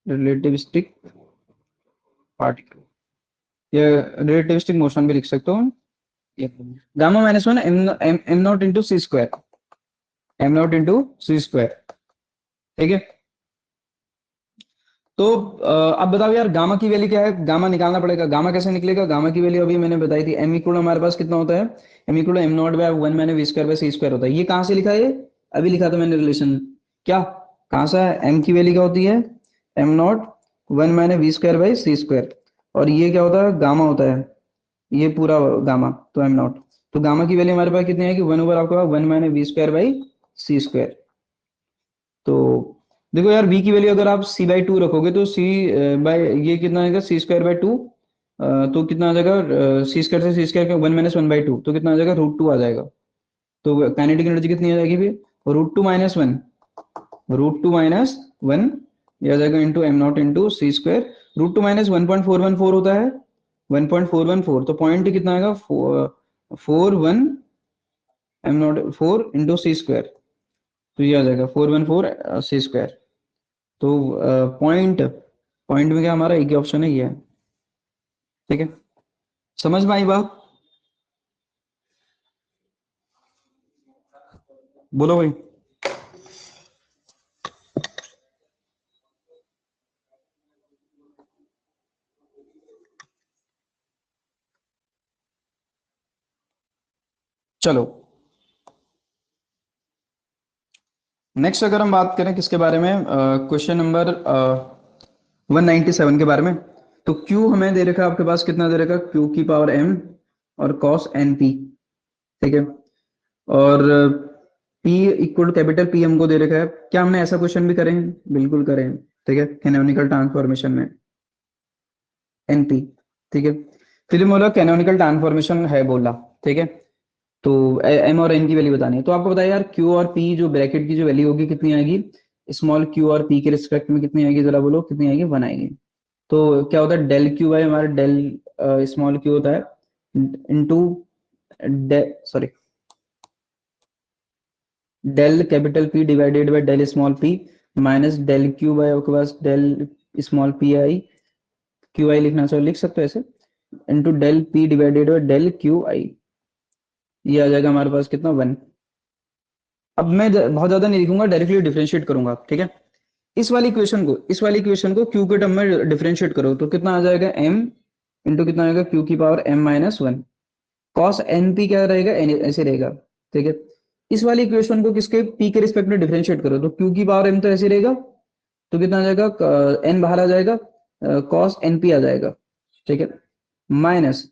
Speaker 1: relativistic particle, ये relativistic motion भी लिख सकते हो। Gamma minus one M M naught into C square, M naught into C square. ठीक है, तो अब बताओ यार, गामा की वैल्यू क्या है, गामा निकालना पड़ेगा, गामा कैसे निकलेगा, गामा की वैल्यू अभी मैंने बताई थी, एम इक्वल हमारे पास कितना होता है, M equal M naught by one minus V square by C square होता है। ये कहाँ से लिखा है, अभी लिखा था मैंने रिलेशन, क्या, कहाँ सा है, एम की वैल्यू क्या होती है, M naught one minus V square by C square, और ये क्या होता है, गामा होता है, ये पूरा गामा, तो एम नॉट। तो गामा की वैल्यू हमारे पास कितनी है कि वन ओवर आपके पास one minus V square by C square. तो देखो यार, v की वैल्यू अगर आप c बाई टू रखोगे तो c बाय ये कितना आएगा, सी स्क्वायर बाई टू, तो कितना आ जाएगा, सी स्क्वायर से C square one minus one by two, तो कितना आ जाएगा, रूट टू आ जाएगा। तो काइनेटिक एनर्जी कितनी आ जाएगी फिर, root two minus one, root two minus one, ये आ जाएगा into M naught into C square. Root two minus one point four one four होता है, one point four one four, तो पॉइंट कितना आएगा, four one, M naught four into C square, तो ये आ जाएगा four one four C square. तो पॉइंट, पॉइंट में क्या हमारा एक ही ऑप्शन है, ये है। ठीक है, समझ में आई बात, बोलो भाई। चलो, नेक्स्ट अगर हम बात करें किसके बारे में, क्वेश्चन नंबर 197 के बारे में। तो Q हमें दे रखा है आपके पास, कितना दे रखा है, Q की पावर m और cos np। ठीक है, और P इक्वल कैपिटल P हमको दे रखा है, क्या हमने ऐसा क्वेश्चन भी करें, बिल्कुल करें। ठीक है, कैनोनिकल ट्रांसफॉर्मेशन में np। ठीक है, फिर बोला कैनोनिकल ट्रांसफॉर्मेशन है बोला। ठीक है, तो एम और एन की वैल्यू बतानी है, तो आपको बताया यार, क्यू और पी जो ब्रैकेट की जो वैल्यू होगी कितनी आएगी, स्मॉल क्यू और पी के रिस्पेक्ट में कितनी आएगी, जरा बोलो कितनी आएगी, वन आएगी। तो क्या होता है, डेल क्यू बाय हमारा डेल स्मॉल क्यू होता है into sorry del capital P divided by del small P minus del Q by आपके पास del small P I, Q I लिखना चाहिए, लिख सकते हो ऐसे, into del P divided by del Q I, ये आ जाएगा हमारे पास कितना 1। अब मैं बहुत ज्यादा नहीं लिखूंगा, डायरेक्टली डिफरेंशिएट करूंगा, ठीक है। इस वाली इक्वेशन को क्यू के टर्म में डिफरेंशिएट करो तो कितना आ जाएगा m इंटू कितना आएगा q की power m-1 cos N P क्या रहेगा ऐसे रहेगा, ठीक है। इस वाली इक्वेशन को किसके p के रिस्पेक्ट में डिफरेंशिएट करो तो q की पावर m तो ऐसे रहेगा, तो कितना आ जाएगा n बाहर आ जाएगा, कॉस एन पी आ जाएगा, ठीक है। माइनस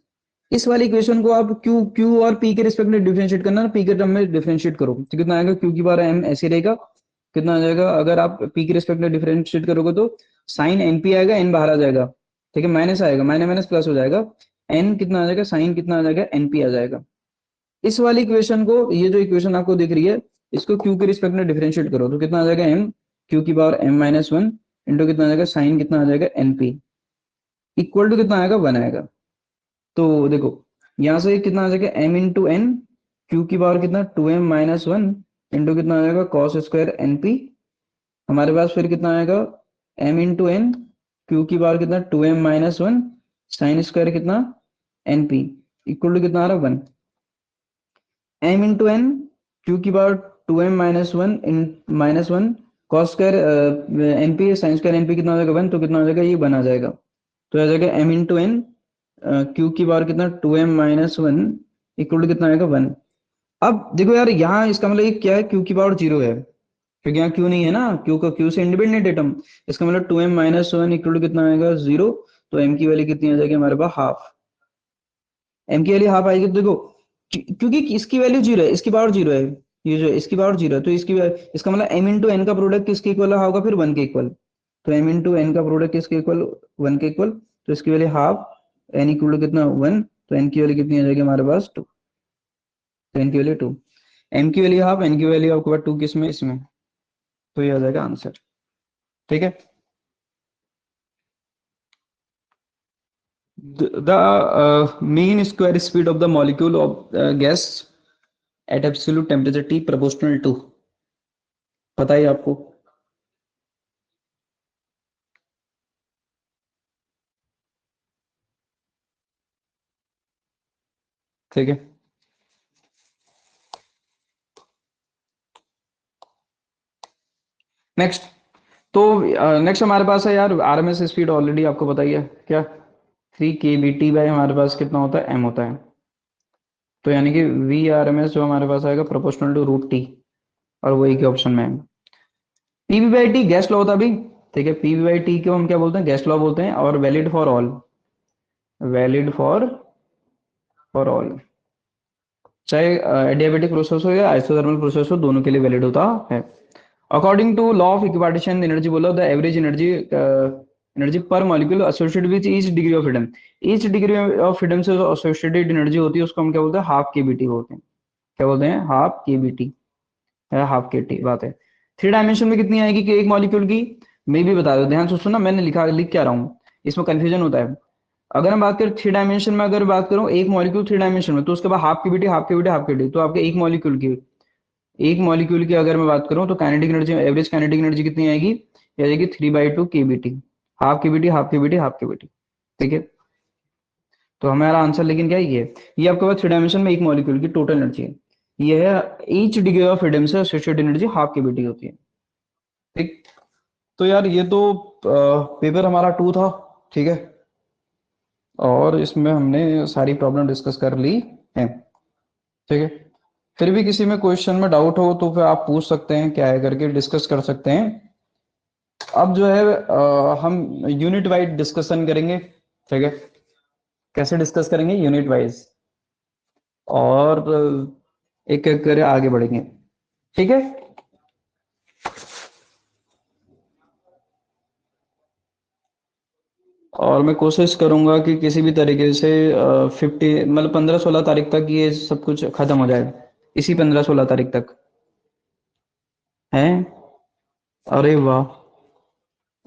Speaker 1: इस वाली इक्वेशन को आप q q और p के रिस्पेक्ट में डिफरेंशिएट करना, p के टर्म में डिफरेंशिएट करो तो कितना आएगा q की पावर m ऐसे रहेगा, कितना आ जाएगा अगर आप p के रिस्पेक्ट में डिफरेंशिएट करोगे तो साइन एन पी आएगा, n बाहर आ जाएगा, ठीक है, माइनस आएगा, माइनस माइनस प्लस हो जाएगा, n कितना आ जाएगा साइन कितना आ जाएगा एन पी आ जाएगा। इस वाली इक्वेशन को, ये जो इक्वेशन आपको दिख रही है, इसको q के रिस्पेक्ट में डिफरेंशिएट करो तो कितना आ जाएगा m q की पावर m-1 इंटू कितना आ जाएगा साइन कितना आ जाएगा एन पी इक्वल टू कितना आएगा 1 आएगा। तो देखो यहाँ से कितना आ जाएगा m इंटू एन क्यू की पावर कितना 2m-1 इंटू कितना आ जाएगा कॉस स्क्वायर एन पी, हमारे पास फिर कितना आएगा m इंटू एन क्यू की पावर कितना 2m-1 साइन स्क्वायर कितना एन पी इक्वल टू कितना आ रहा है 1। m इंटू एन क्यू की power 2m-1 in -1 cos square N P sine square N P कितना हो जाएगा 1, तो कितना हो जाएगा ये 1 आ जाएगा, तो आ जाएगा m इंटू एन क्यू की पावर कितना 2m-1 इक्वल टू कितना आएगा 1। अब देखो यार यहाँ इसका मतलब ये क्या है, क्यू की पावर 0 है क्योंकि यहाँ क्यू नहीं है ना, क्यू का क्यू से इंडिपेंडेंट है टर्म, इसका मतलब 2m-1 इक्वल टू कितना आएगा 0, तो m की वैल्यू कितनी आ जाएगी हमारे पास हाफ, m की वैल्यू हाफ आएगी, तो देखो क्योंकि इसकी वैल्यू 0 है, इसकी पावर 0 है, ये जो इसकी पावर 0 है तो इसका मतलब m इंटू एन का प्रोडक्ट किसके इक्वल होगा फिर 1 के इक्वल, तो m इंटू एन का प्रोडक्ट किसके इक्वल 1 के इक्वल, तो इसकी value half n equal to कितना 1, तो n की वैल्यू कितनी आ जाएगी हमारे पास 2, तो n की वैल्यू 2, m की वैल्यू हाफ n की वैल्यू आपके पास 2 किस में इसमें, तो ये आ जाएगा आंसर, ठीक है। The mean square speed of the molecule of gas at absolute temperature T proportional to, पता है आपको, ठीक है। नेक्स्ट, तो नेक्स्ट हमारे पास है यार आरएमएस स्पीड, ऑलरेडी आपको पता ही है क्या, 3 kBt बाय हमारे पास कितना होता है m होता है, तो यानी कि वी आर एम एस जो हमारे पास आएगा प्रोपोर्शनल टू रूट टी, और वही के ऑप्शन में है। PV by T gas law होता है अभी, ठीक है, पीवी बाई टी को हम क्या बोलते हैं गैस लॉ बोलते हैं, और valid for all, valid for all, चाहे एडियाबेटिक प्रोसेस हो या आइसोथर्मल प्रोसेस हो, दोनों के लिए वैलिड होता है। According to law of equipartition energy बोला, the average energy energy per molecule associated with each degree of freedom, each degree of freedom से जो एसोसिएटेड एनर्जी होती है उसको हम क्या बोलते हैं हाफ केबीटी बोलते हैं, क्या बोलते हैं हाफ केबीटी, है हाफ के टी बात है। 3 डायमेंशन में कितनी आएगी कि एक मॉलिक्यूल की, मैं भी बता दो, ध्यान से सुनना, मैंने लिख क्या रहा हूँ, इसमें कंफ्यूजन होता है। अगर हम बात करें 3 डायमेंशन में, अगर बात करूं एक मॉलिक्यूल 3 डायमेंशन में, तो उसके बाद half cavity half cavity half cavity, तो आपके एक मॉलिक्यूल की अगर मैं बात करूं तो kinetic energy, average kinetic energy कितनी आएगी, ये आएगी 3/2 KBT, half cavity half cavity half cavity, ठीक है। तो हमारा आंसर लेकिन क्या है ये आपके पास 3 डायमेंशन में एक मॉलिक्यूल की टोटल एनर्जी है, ये है ईच डिग्री ऑफ फ्रीडम से एसोसिएटेड एनर्जी हाफ केबीटी होती है, ठीक। तो यार ये तो पेपर हमारा 2 था, ठीक है, और इसमें हमने सारी प्रॉब्लम डिस्कस कर ली है, ठीक है। फिर भी किसी में क्वेश्चन में डाउट हो तो फिर आप पूछ सकते हैं, क्या है करके डिस्कस कर सकते हैं। अब जो है हम यूनिट वाइज डिस्कशन करेंगे, ठीक है, कैसे डिस्कस करेंगे यूनिट वाइज, और एक एक कर आगे बढ़ेंगे, ठीक है। और मैं कोशिश करूंगा कि किसी भी तरीके से 15-16 तारीख तक ये सब कुछ खत्म हो जाए, इसी 15-16 तारीख तक है। अरे वाह,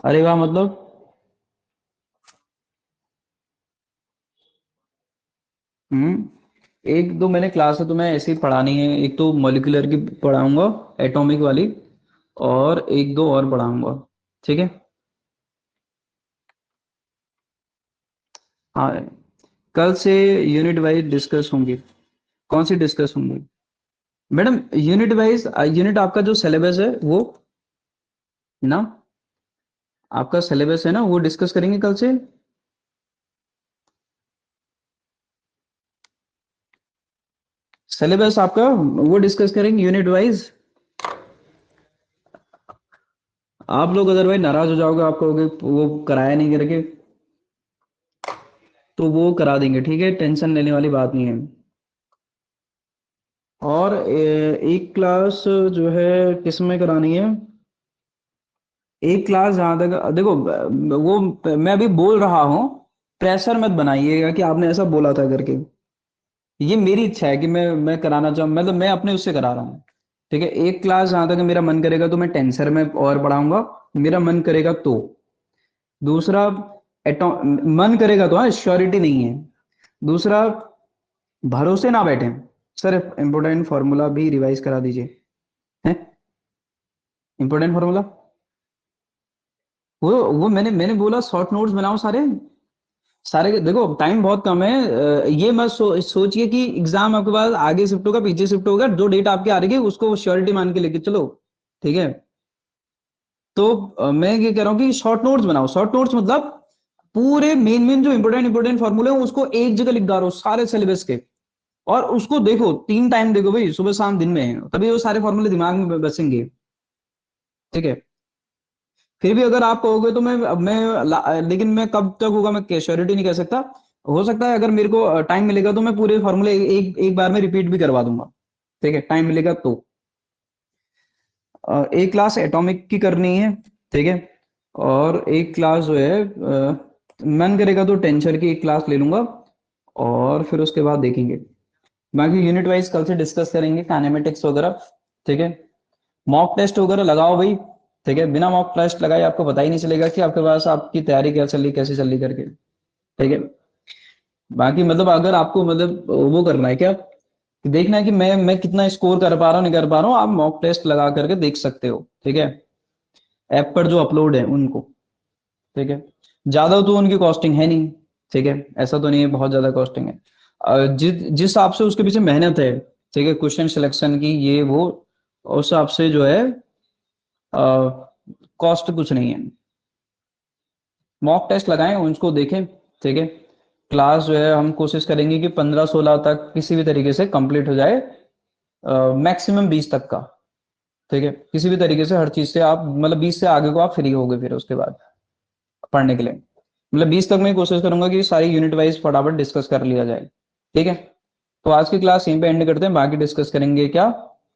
Speaker 1: अरे वाह मतलब, एक दो मैंने क्लास है तो मैं ऐसे ही पढ़ानी है, एक तो मॉलिक्यूलर की पढ़ाऊंगा, एटॉमिक वाली, और एक दो और पढ़ाऊंगा, ठीक है। हाँ, कल से यूनिट वाइज डिस्कस होंगी। कौन सी डिस्कस होंगी मैडम? यूनिट वाइज, यूनिट आपका जो सिलेबस है वो ना, आपका सिलेबस है ना, वो डिस्कस करेंगे कल से। सिलेबस आपका वो डिस्कस करेंगे यूनिट वाइज। आप लोग अदरवाइज नाराज हो जाओगे, आप कहोगे वो कराया नहीं करके, तो वो करा देंगे, ठीक है, टेंशन लेने वाली बात नहीं है। और एक क्लास जो है किस में करानी है? एक क्लास जहां तक देखो, वो मैं अभी बोल रहा हूँ, प्रेशर मत बनाइएगा कि आपने ऐसा बोला था करके। ये मेरी इच्छा है कि मैं कराना चाहूँ, मतलब मैं अपने उससे करा रहा हूँ। ठीक है, एक क्लास जहां तक मेरा मन करेगा तो मैं टेंसर में और पढ़ाऊंगा, मेरा मन करेगा तो। दूसरा, मन करेगा तो, हाँ, श्योरिटी नहीं है। दूसरा, भरोसे ना बैठे, सर इंपोर्टेंट फॉर्मूला भी रिवाइज करा दीजिए, है इंपोर्टेंट फॉर्मूला। वो मैंने बोला शॉर्ट नोट्स बनाओ सारे। सारे देखो टाइम बहुत कम है, ये मत सोचिए कि एग्जाम आपके पास आगे शिफ्ट होगा पीछे शिफ्ट होगा, जो डेट आपकी आ रही है उसको श्योरिटी मान के लेके चलो। ठीक है, तो मैं ये कह रहा हूँ कि शॉर्ट नोट्स बनाओ। शॉर्ट नोट्स मतलब पूरे मेन मेन जो इंपोर्टेंट इंपोर्टेंट फॉर्मूले हैं उसको एक जगह लिख डालो सारे सिलेबस के, और उसको देखो 3 टाइम देखो भाई, सुबह शाम दिन में, तभी वो सारे फॉर्मूले दिमाग में बसेंगे। ठीक है, फिर भी अगर आप कहोगे तो लेकिन मैं कब तक होगा मैं श्योरिटी नहीं कह सकता। हो सकता है अगर मेरे को टाइम मिलेगा तो मैं पूरे फॉर्मूले एक बार में रिपीट भी करवा दूंगा। ठीक है, टाइम मिलेगा तो। एक क्लास एटॉमिक की करनी है, ठीक है, और एक क्लास जो है मन करेगा तो टेंसर की एक क्लास ले लूंगा, और फिर उसके बाद देखेंगे। बाकी यूनिट वाइज कल से डिस्कस करेंगे काइनेमेटिक्स वगैरह। ठीक है, मॉक टेस्ट वगैरह लगाओ भाई। ठीक है, बिना मॉक टेस्ट लगाए आपको पता ही नहीं चलेगा कि आपके पास आपकी तैयारी क्या चल रही, कैसे चल रही करके। ठीक है, बाकी मतलब अगर आपको मतलब वो करना है क्या, कि देखना है कि मैं कितना स्कोर कर पा रहा हूँ नहीं कर पा रहा हूँ, आप मॉक टेस्ट लगा करके देख सकते हो। ठीक है, ऐप पर जो अपलोड है उनको। ठीक है, ज्यादा तो उनकी कॉस्टिंग है नहीं। ठीक है, ऐसा तो नहीं है बहुत ज्यादा कॉस्टिंग है। जिस हिसाब से उसके पीछे मेहनत है, ठीक है, क्वेश्चन सिलेक्शन की ये वो, उस हिसाब से जो है कॉस्ट कुछ नहीं है। मॉक टेस्ट लगाएं उनको देखें। ठीक है, क्लास जो है हम कोशिश करेंगे कि 15-16 तक किसी भी तरीके से कंप्लीट हो जाए, मैक्सिमम 20 तक का। ठीक है, किसी भी तरीके से हर चीज से आप मतलब 20 से आगे को आप फ्री हो गए फिर उसके बाद पढ़ने के लिए। मतलब 20 तक मैं कोशिश करूंगा कि सारी यूनिट वाइज फटाफट डिस्कस कर लिया जाए। ठीक है, तो आज की क्लास यहीं पे एंड करते हैं, बाकी डिस्कस करेंगे क्या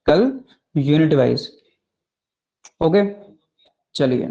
Speaker 1: कल यूनिट वाइज। ओके, चलिए।